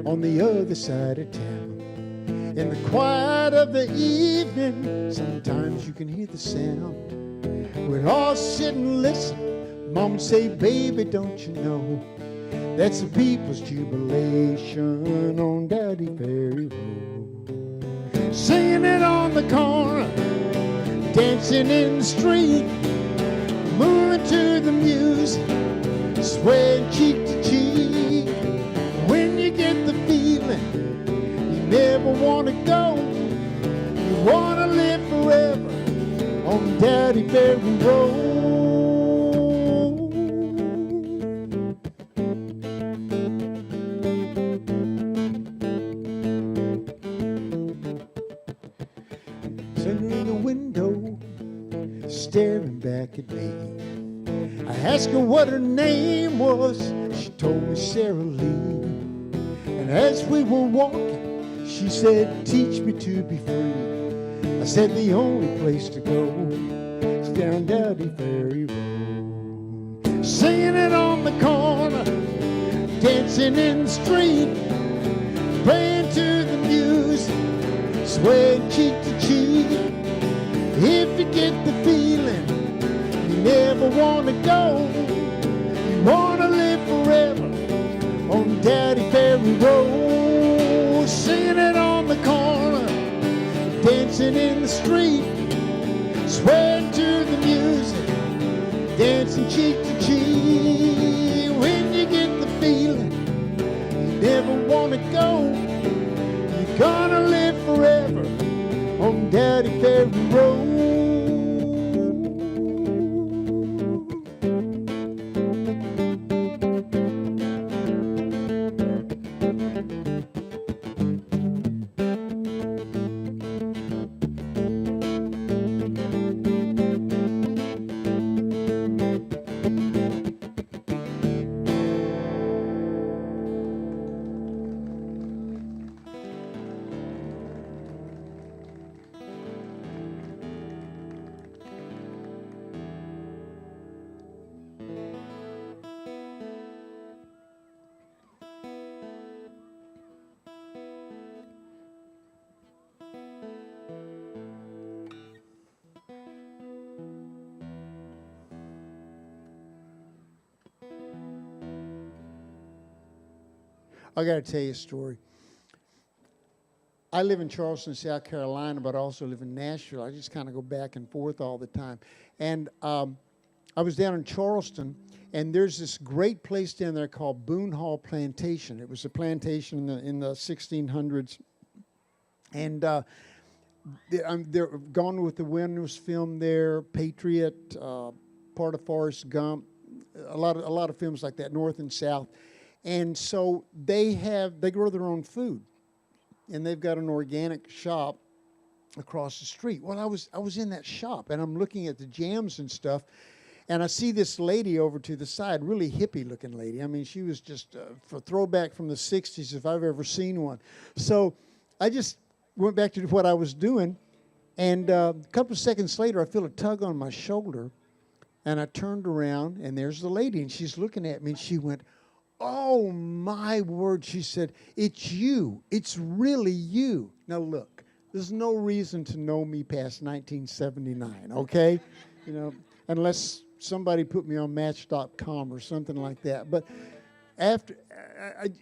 on the other side of town. In the quiet of the evening, sometimes you can hear the sound. We'd all sit and listen. Mom would say, baby, don't you know that's the people's jubilation on Daddy Ferry Road. Singing it on the corner, dancing in the street, moving to the music, swaying cheek to cheek. When you get the feeling, you never want to go. You want to live forever on Daddy Ferry Road. Sitting in the window, staring back at me. I asked her what her name was. She told me Sarah Lee. And as we were walking, she said, teach me to be free. I said, the only place to go is down Daddy Ferry Road. Singing it on the corner, dancing in the street, praying to the music, swaying cheek to cheek. If you get the feeling, you never want to go. You want to live forever on Daddy Ferry Road. Singing it on the corner, dancing in the street, swaying to the music, dancing cheek to cheek. When you get the feeling, you never want to go. You're gonna live forever on Daddy Ferry Road. I got to tell you a story. I live in Charleston, South Carolina, but I also live in Nashville. I just kind of go back and forth all the time. And I was down in Charleston, and there's this great place down there called Boone Hall Plantation. It was a plantation in the 1600s. And they're Gone with the Wind was filmed there, Patriot, part of Forrest Gump, a lot of films like that, North and South. And so they grow their own food. And they've got an organic shop across the street. Well, I was in that shop, and I'm looking at the jams and stuff, and I see this lady over to the side, really hippie-looking lady. I mean, she was just a throwback from the 60s if I've ever seen one. So I just went back to what I was doing, and a couple of seconds later, I feel a tug on my shoulder, and I turned around, and there's the lady, and she's looking at me, and she went, "Oh, my word," she said, "it's you. It's really you." Now, look, there's no reason to know me past 1979, okay? You know, unless somebody put me on Match.com or something like that. But after,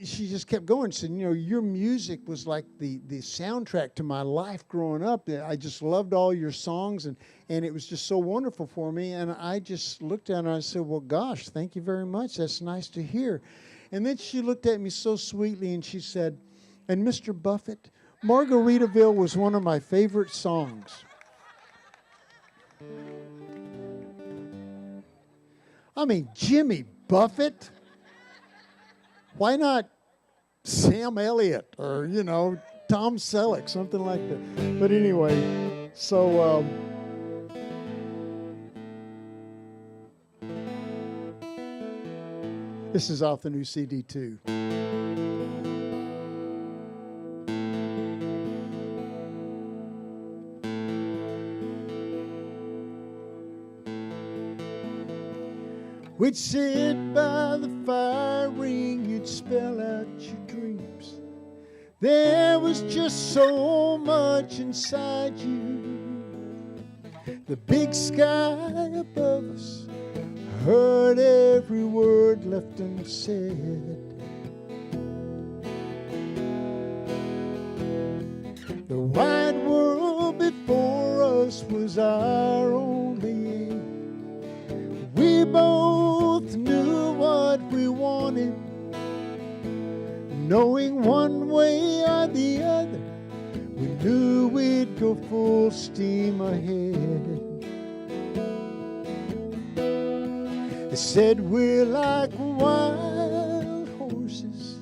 she just kept going. Said, "You know, your music was like the soundtrack to my life growing up. I just loved all your songs, and it was just so wonderful for me." And I just looked at her and I said, "Well, gosh, thank you very much. That's nice to hear." And then she looked at me so sweetly and she said, "And Mr. Buffett, Margaritaville was one of my favorite songs." I mean, Jimmy Buffett? Why not Sam Elliott or, you know, Tom Selleck, something like that? But anyway, so this is off the new CD too. We'd sit by the fire ring, you'd spell out your dreams. There was just so much inside you. The big sky above us heard every word left unsaid. The wide world before us was our only aim. We both knew what we wanted, knowing one way or the other, we knew we'd go full steam ahead. They said we're like wild horses,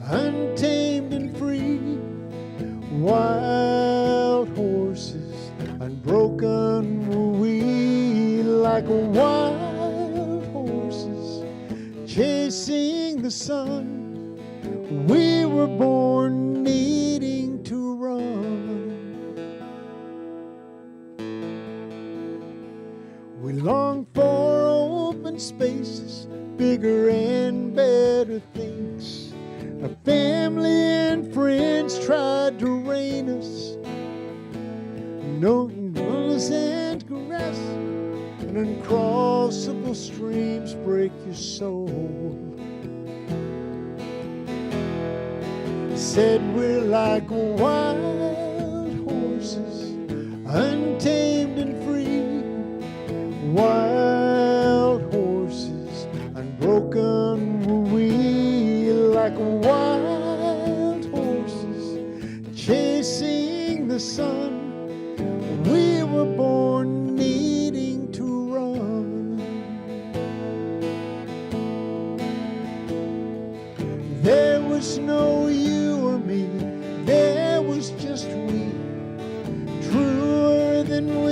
untamed and free. Wild horses, unbroken were we, like wild horses, chasing the sun. We were born needing to run. We long for open spaces, bigger and better things. Our family and friends tried to rein us. No rules and grass and uncrossable streams break your soul. Said we're like wild horses, untamed and free. Wild horses, unbroken were we, like wild horses, chasing the sun. We were born needing to run. There was no you or me, there was just we, truer than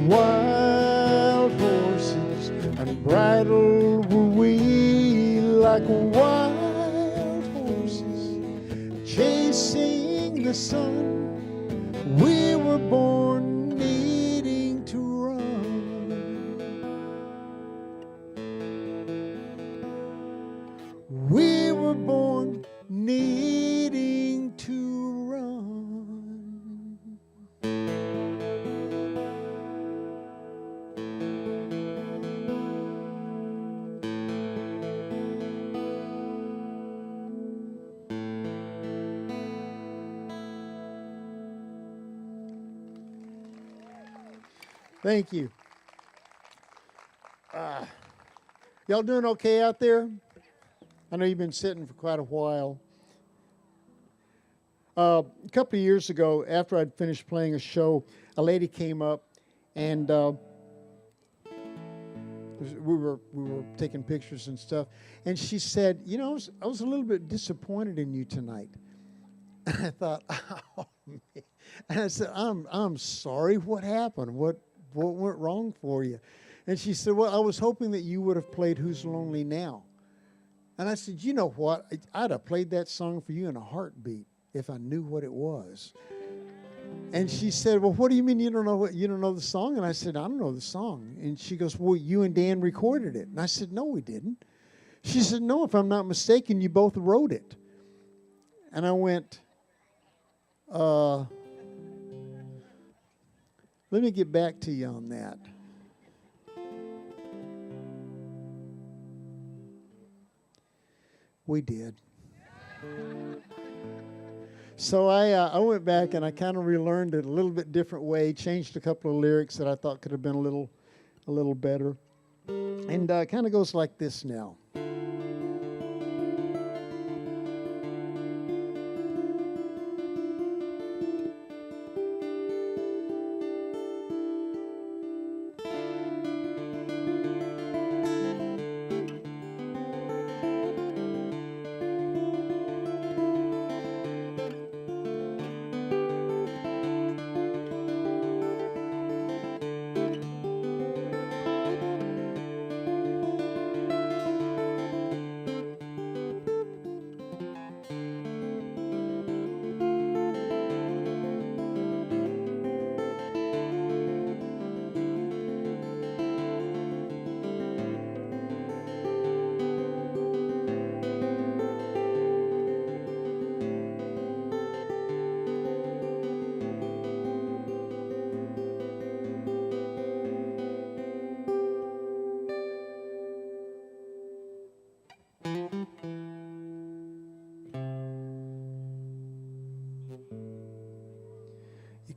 Wild horses, unbridled were we, like wild horses, chasing the sun. We were born needing to run. We were born needing to run. Thank you. Y'all doing okay out there? I know you've been sitting for quite a while. A couple of years ago, after I'd finished playing a show, a lady came up, and we were taking pictures and stuff, and she said, "You know, I was a little bit disappointed in you tonight." And I thought, "Oh man!" And I said, "I'm sorry. What happened? What went wrong for you?" And she said, "Well, I was hoping that you would have played Who's Lonely Now." And I said, "You know what? I'd have played that song for you in a heartbeat if I knew what it was." And she said, "Well, what do you mean you don't know the song?" And I said, "I don't know the song." And she goes, "Well, you and Dan recorded it." And I said, "No, we didn't." She said, "No, if I'm not mistaken, you both wrote it." And I went, let me get back to you on that. We did. So I went back and I kind of relearned it a little bit different way, changed a couple of lyrics that I thought could have been a little better. And it kind of goes like this now.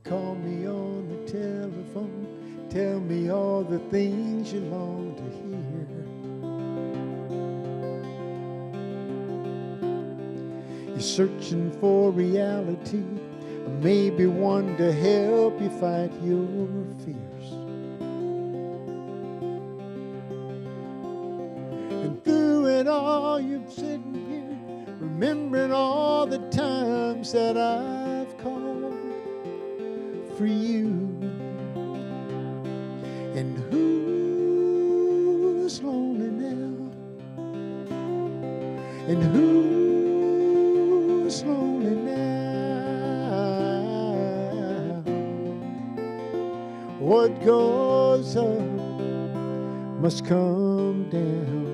Call me on the telephone, tell me all the things you long to hear. You're searching for reality, or maybe one to help you fight your fears. And through it all, you're sitting here, remembering all the times that I've called for you. And who's lonely now? And who's lonely now? What goes up must come down.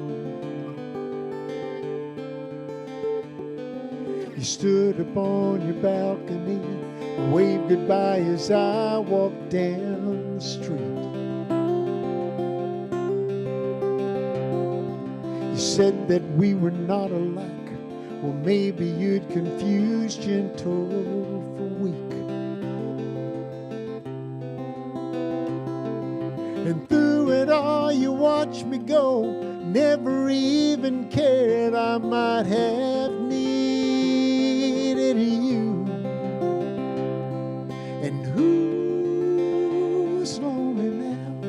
You stood upon your balcony, wave goodbye as I walk down the street. You said that we were not alike. Well, maybe you'd confuse gentle for weak. And through it all, you watched me go, never even cared I might have needed you. And who's lonely now?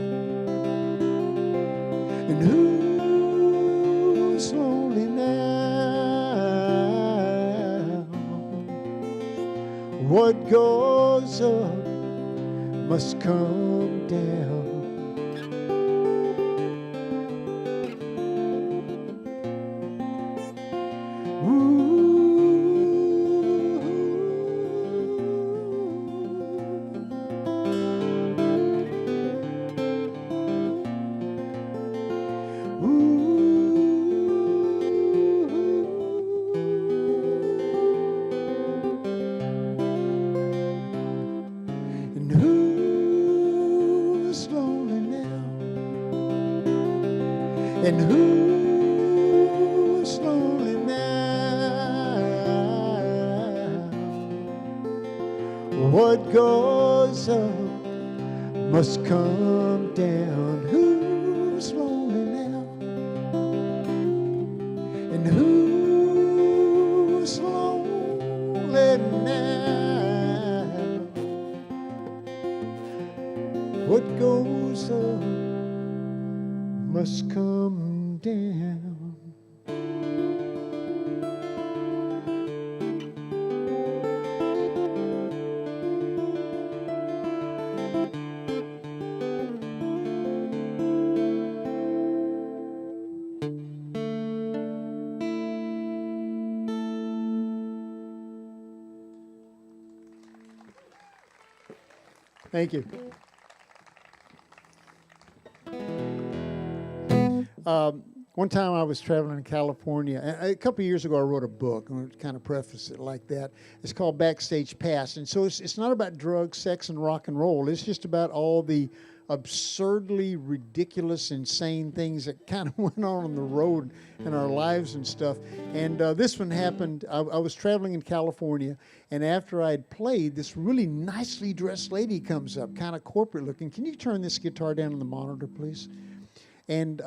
And who's lonely now? What goes up must come down. who's lonely now? And who's lonely now? What goes up must come down. Who's lonely now? And who's lonely now? What goes up must come down. Thank you. One time I was traveling in California. A couple of years ago, I wrote a book. I'm going to kind of preface it like that. It's called Backstage Pass. And so it's not about drugs, sex, and rock and roll. It's just about all the absurdly ridiculous, insane things that kind of went on the road in our lives and stuff. And this one happened. I was traveling in California, and after I'd played, this really nicely dressed lady comes up, kind of corporate looking. Can you turn this guitar down on the monitor, please? And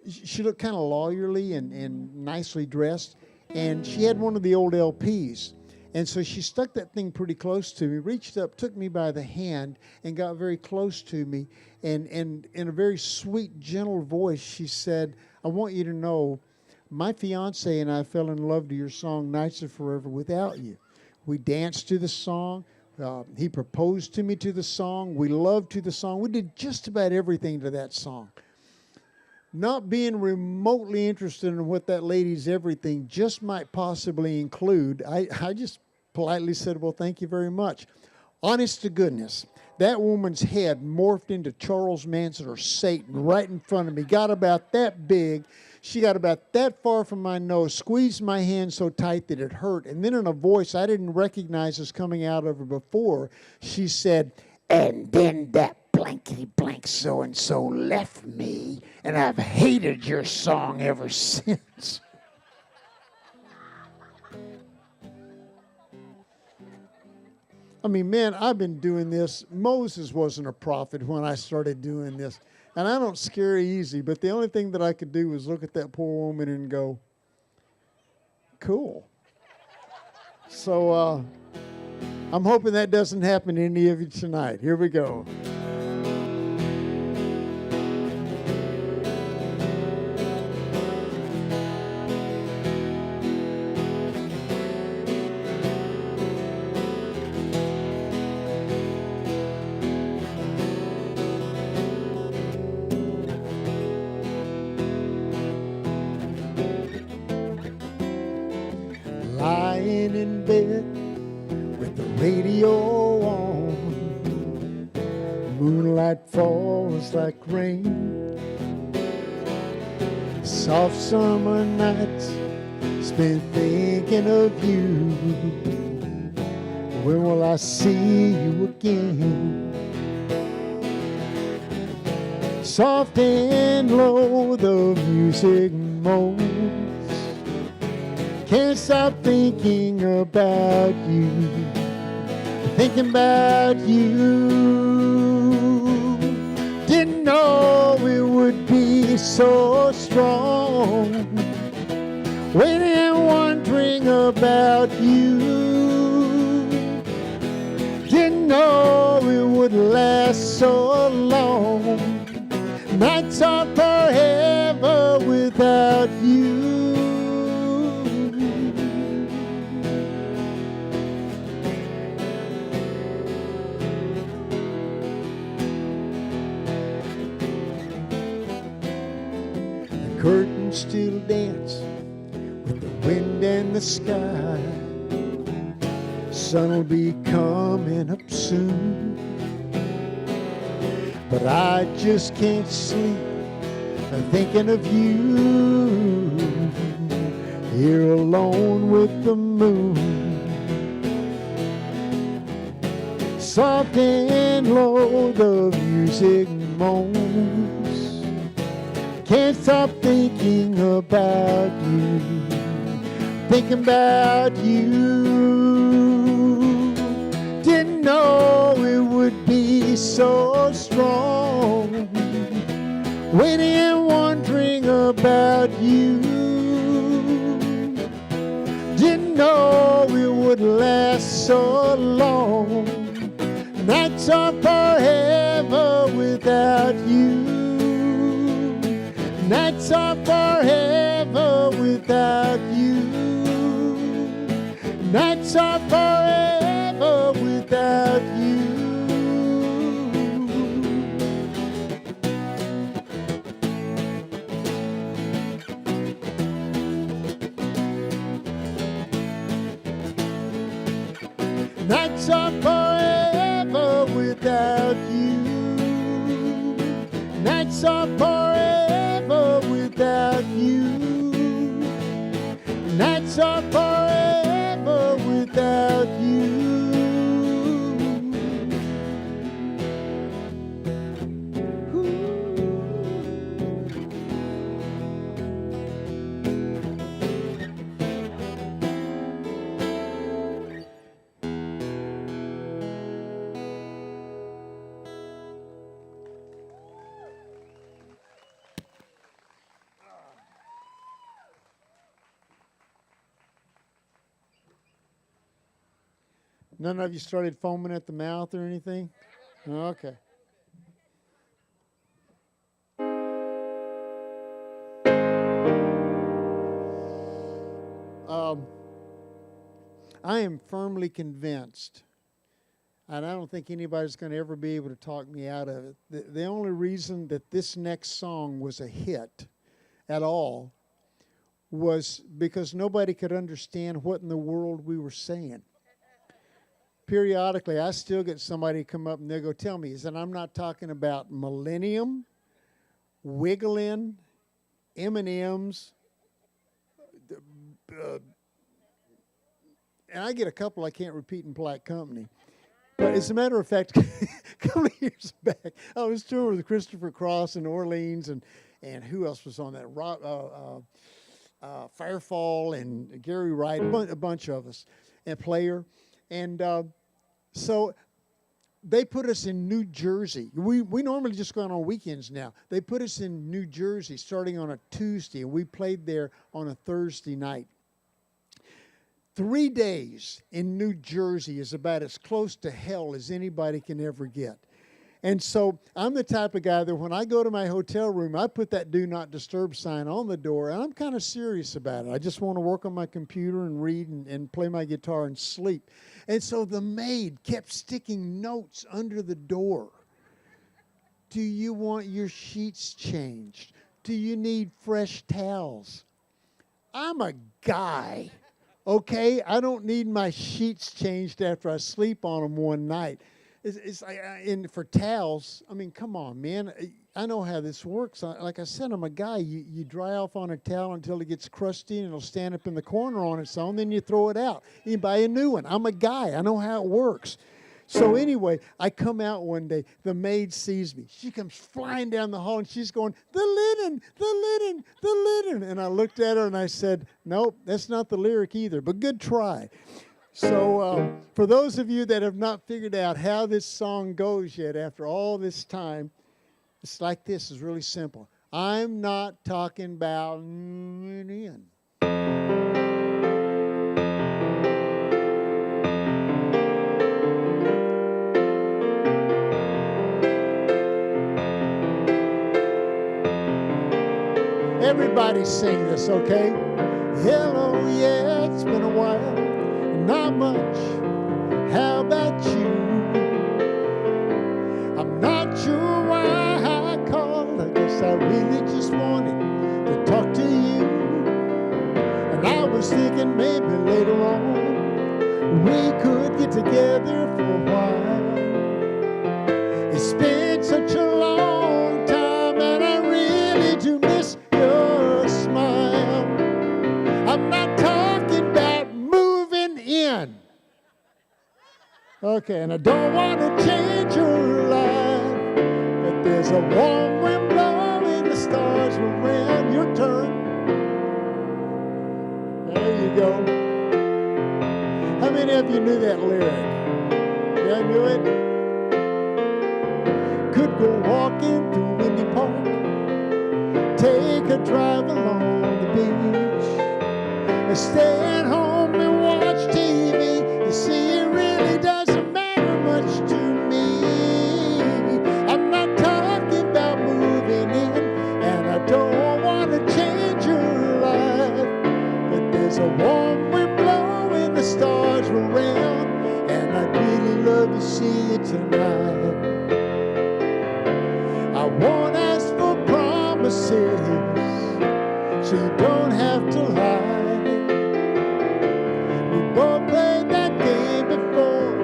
she looked kind of lawyerly and nicely dressed, and she had one of the old LPs. And so she stuck that thing pretty close to me, reached up, took me by the hand, and got very close to me. And in a very sweet, gentle voice, she said, I want you to know, my fiance and I fell in love to your song, Nights Are Forever Without You. We danced to the song. He proposed to me to the song. We loved to the song. We did just about everything to that song. Not being remotely interested in what that lady's everything just might possibly include, I just politely said, well, thank you very much. Honest to goodness, that woman's head morphed into Charles Manson or Satan right in front of me. Got about that big. She got about that far from my nose, squeezed my hand so tight that it hurt. And then in a voice I didn't recognize as coming out of her before, she said, and then that blankety blank so-and-so left me, and I've hated your song ever since. I mean, man, I've been doing this. Moses wasn't a prophet when I started doing this. And I don't scare easy, but the only thing that I could do was look at that poor woman and go, cool. So I'm hoping that doesn't happen to any of you tonight. Here we go. Lying in bed with the radio on, moonlight falls like rain, soft summer nights spent thinking of you. When will I see you again? Soft and low the music moans, can't stop thinking about you, thinking about you. Didn't know it would be so strong, waiting and wondering about you. Didn't know it would last so long. Nights are forever without you. Curtains still dance with the wind and the sky. Sun will be coming up soon, but I just can't sleep thinking of you, here alone with the moon. soft and low the music moans. Can't stop thinking about you, thinking about you. Didn't know it would be so strong, waiting and wondering about you. Didn't know it would last so long. Nights are forever without you. Nights are forever without you. Nights are forever without you. Nights are forever without you. Nights are forever without you. Nights are forever without you. None of you started foaming at the mouth or anything? Okay. I am firmly convinced, and I don't think anybody's going to ever be able to talk me out of it. The only reason that this next song was a hit at all was because nobody could understand what in the world we were saying. Periodically, I still get somebody come up and they go, tell me, and I'm not talking about Millennium, Wiggling, M&M's, and I get a couple I can't repeat in polite company. But as a matter of fact, a couple of years back, I was touring with Christopher Cross in Orleans, and who else was on that? Firefall and Gary Wright, a bunch of us, and Player. And so they put us in New Jersey. We normally just go on weekends now. They put us in New Jersey starting on a Tuesday, and we played there on a Thursday night. 3 days in New Jersey is about as close to hell as anybody can ever get. And so I'm the type of guy that when I go to my hotel room, I put that do not disturb sign on the door, and I'm kind of serious about it. I just want to work on my computer and read and play my guitar and sleep. And so the maid kept sticking notes under the door. Do you want your sheets changed? Do you need fresh towels? I'm a guy, okay? I don't need my sheets changed after I sleep on them one night. It's like, and for towels, I mean, come on, man. I know how this works. Like I said, I'm a guy. You dry off on a towel until it gets crusty and it'll stand up in the corner on its own. Then you throw it out. You buy a new one. I'm a guy. I know how it works. So anyway, I come out one day. The maid sees me. She comes flying down the hall, and she's going, the linen, the linen, the linen. And I looked at her, and I said, nope, that's not the lyric either, but good try. So for those of you that have not figured out how this song goes yet after all this time, it's like this. It's really simple. I'm not talking about in. Everybody sing this, okay? Hello, yeah, it's been a while. Not much. How about you? I'm not sure why I called. I guess I really just wanted to talk to you. And I was thinking maybe later on we could get together for a while. It's been such a long time, and I really do miss your smile. I'm not talking about moving in. Okay. Okay, and I don't want to change your life, but there's a warm wind blowing, the stars around your turn. There you go. How many of you knew that lyric? Yeah, knew it? Could go walking through Windy Park, take a drive along the beach, or stay at home and watch TV. You see, it really doesn't matter much to me. I'm not talking about moving in, and I don't want to change your life, but there's a warm wind blowing, the stars around, and I'd really love to see you tonight. I won't ask for promises, so you don't have to lie. We both played that game before.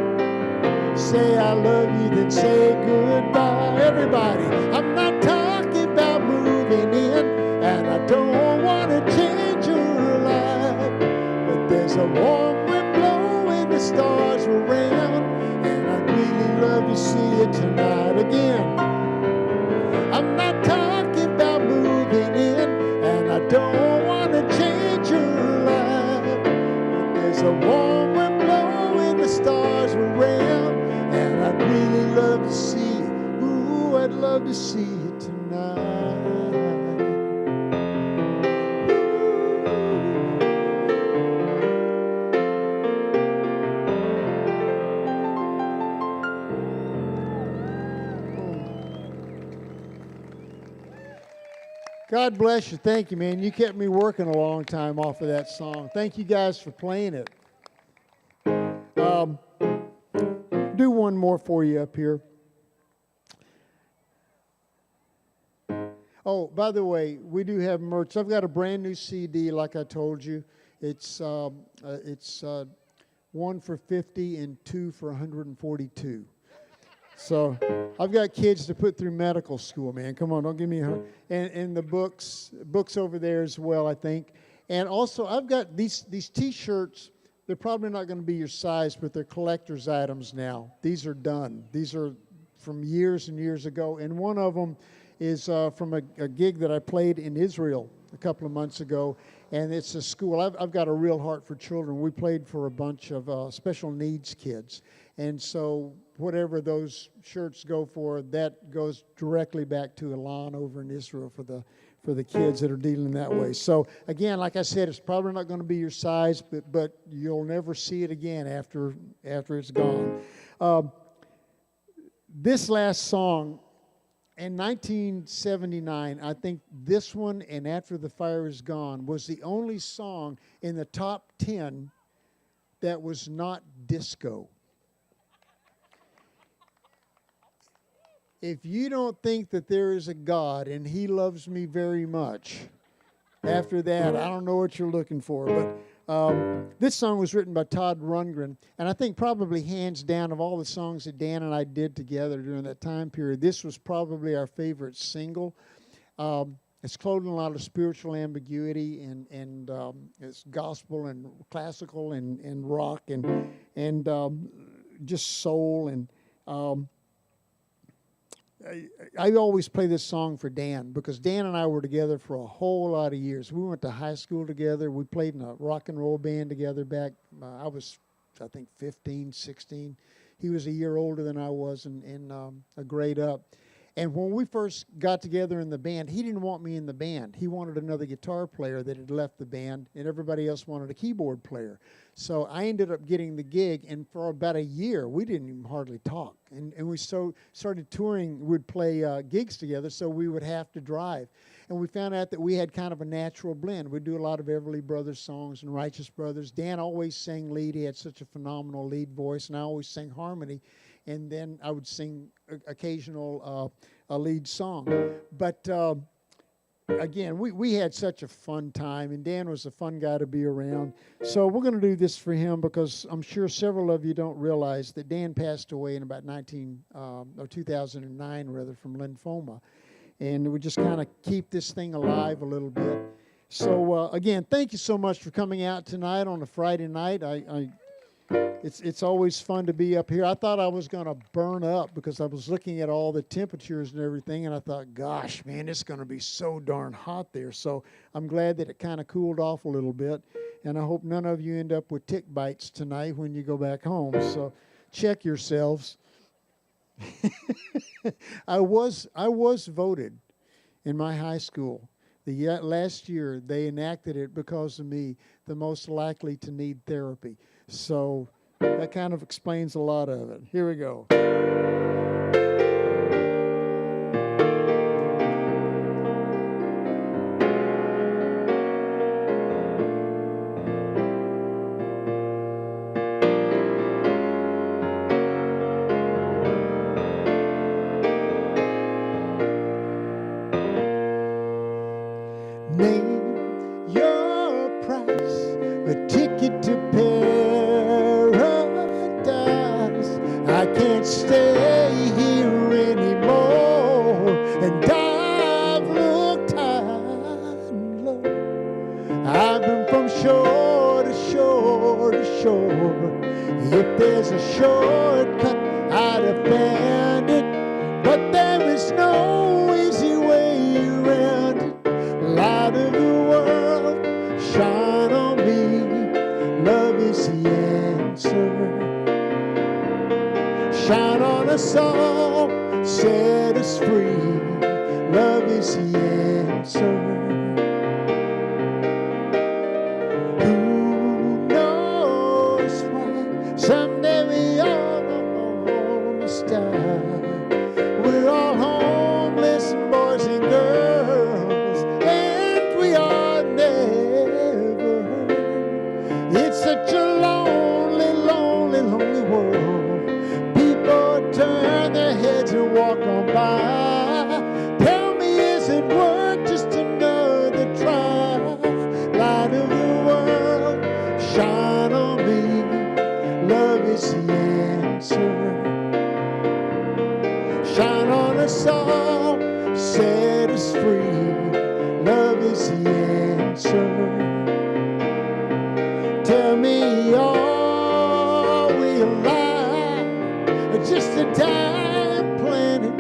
Say I love you, then say goodbye. Everybody, I'm not talking about moving in, and I don't want to change your life, but there's a warm wind blowing, the stars around, and I'd really love to see you tonight again. I'm not talking about moving in, and I don't want to change your life, but there's a warm wind blowing, the stars around, and I'd really love to see you. Ooh, I'd love to see you tonight. God bless you. Thank you, man. You kept me working a long time off of that song. Thank you guys for playing it. Do one more for you up here. Oh, by the way, we do have merch. I've got a brand new CD, like I told you. It's 1 for $50 and 2 for $142. So I've got kids to put through medical school, man. Come on, don't give me a hard. And the books over there as well, I think. And also, I've got these T-shirts. They're probably not going to be your size, but they're collector's items now. These are done. These are from years and years ago. And one of them is from a gig that I played in Israel a couple of months ago. And it's a school. I've got a real heart for children. We played for a bunch of special needs kids. And so whatever those shirts go for, that goes directly back to Elan over in Israel for the kids that are dealing that way. So again, like I said, it's probably not going to be your size, but you'll never see it again after it's gone. This last song, in 1979, I think this one and After the Fire Is Gone was the only song in the top 10 that was not disco. If you don't think that there is a God and He loves me very much, after that, I don't know what you're looking for. But this song was written by Todd Rundgren, and I think probably hands down of all the songs that Dan and I did together during that time period, this was probably our favorite single. It's clothed in a lot of spiritual ambiguity, and it's gospel and classical and rock and just soul and. I always play this song for Dan because Dan and I were together for a whole lot of years. We went to high school together. We played in a rock and roll band together back, I was, I think, 15, 16. He was a year older than I was and a grade up. And when we first got together in the band, he didn't want me in the band. He wanted another guitar player that had left the band, and everybody else wanted a keyboard player. So I ended up getting the gig, and for about a year, we didn't even hardly talk. And we started touring. We'd play gigs together, so we would have to drive. And we found out that we had kind of a natural blend. We'd do a lot of Everly Brothers songs and Righteous Brothers. Dan always sang lead. He had such a phenomenal lead voice, and I always sang harmony. And then I would sing occasional a lead song. But again, we had such a fun time, and Dan was a fun guy to be around. So we're going to do this for him because I'm sure several of you don't realize that Dan passed away in about 2009 rather from lymphoma. And we just kind of keep this thing alive a little bit. So again, thank you so much for coming out tonight on a Friday night. It's always fun to be up here. I thought I was going to burn up because I was looking at all the temperatures and everything, and I thought, gosh, man, it's going to be so darn hot there. So I'm glad that it kind of cooled off a little bit, and I hope none of you end up with tick bites tonight when you go back home. So check yourselves. I was voted in my high school. Last year, they enacted it because of me, the most likely to need therapy. So that kind of explains a lot of it. Here we go. Name your price, a ticket to paradise. I can't stay here anymore, and I've looked high and low. I've been from shore to shore to shore. If there's a shortcut, I'd have found it, but there is no easy way around it. Light of the world, shine on me. Love is the answer. Shine on us all, set us free. Love is the answer. Who knows why someday we all must die. We're all homeless boys and girls, and we are never heard. It's such a lonely, lonely, lonely world. People turn their heads and walk on by. Tell me, is it worth just another try? Light of the world, shine on me. Love is the answer. Shine on us all, set us free. Love is the answer. Tell me, are we alive? Or just a time planet?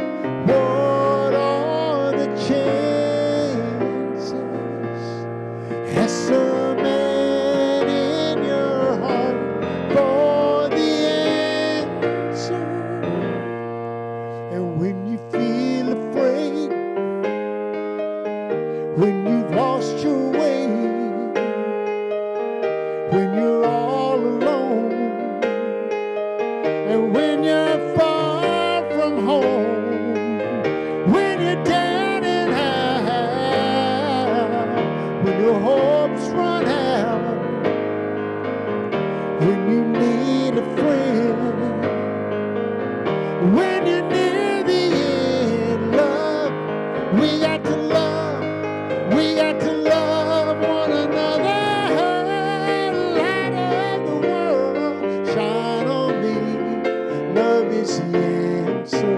What are the chances? Has some man in your heart for the answer? And when you feel afraid, when you've lost your way, when you're all alone, and when you're far from home, when you're down and out, when your hopes run out, when you need a friend, when you're near the end, love, we got to love, we got to love one another. Light of the world, shine on me. Love is the answer.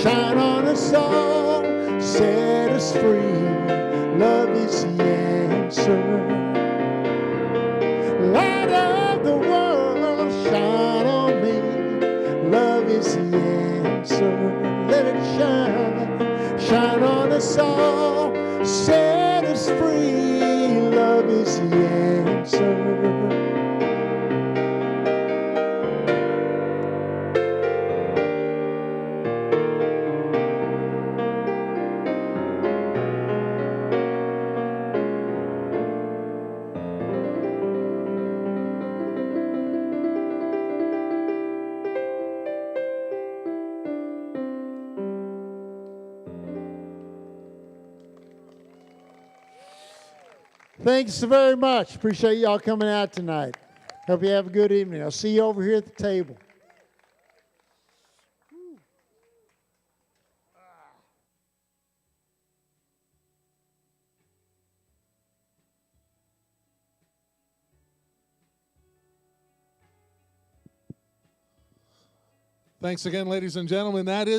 Shine on us all, set us free. Love is the answer. Light of the world, shine on me. Love is the answer. Let it shine. Shine on us all, set us free. Love is the answer. Thanks very much. Appreciate y'all coming out tonight. Hope you have a good evening. I'll see you over here at the table. Thanks again, ladies and gentlemen. That is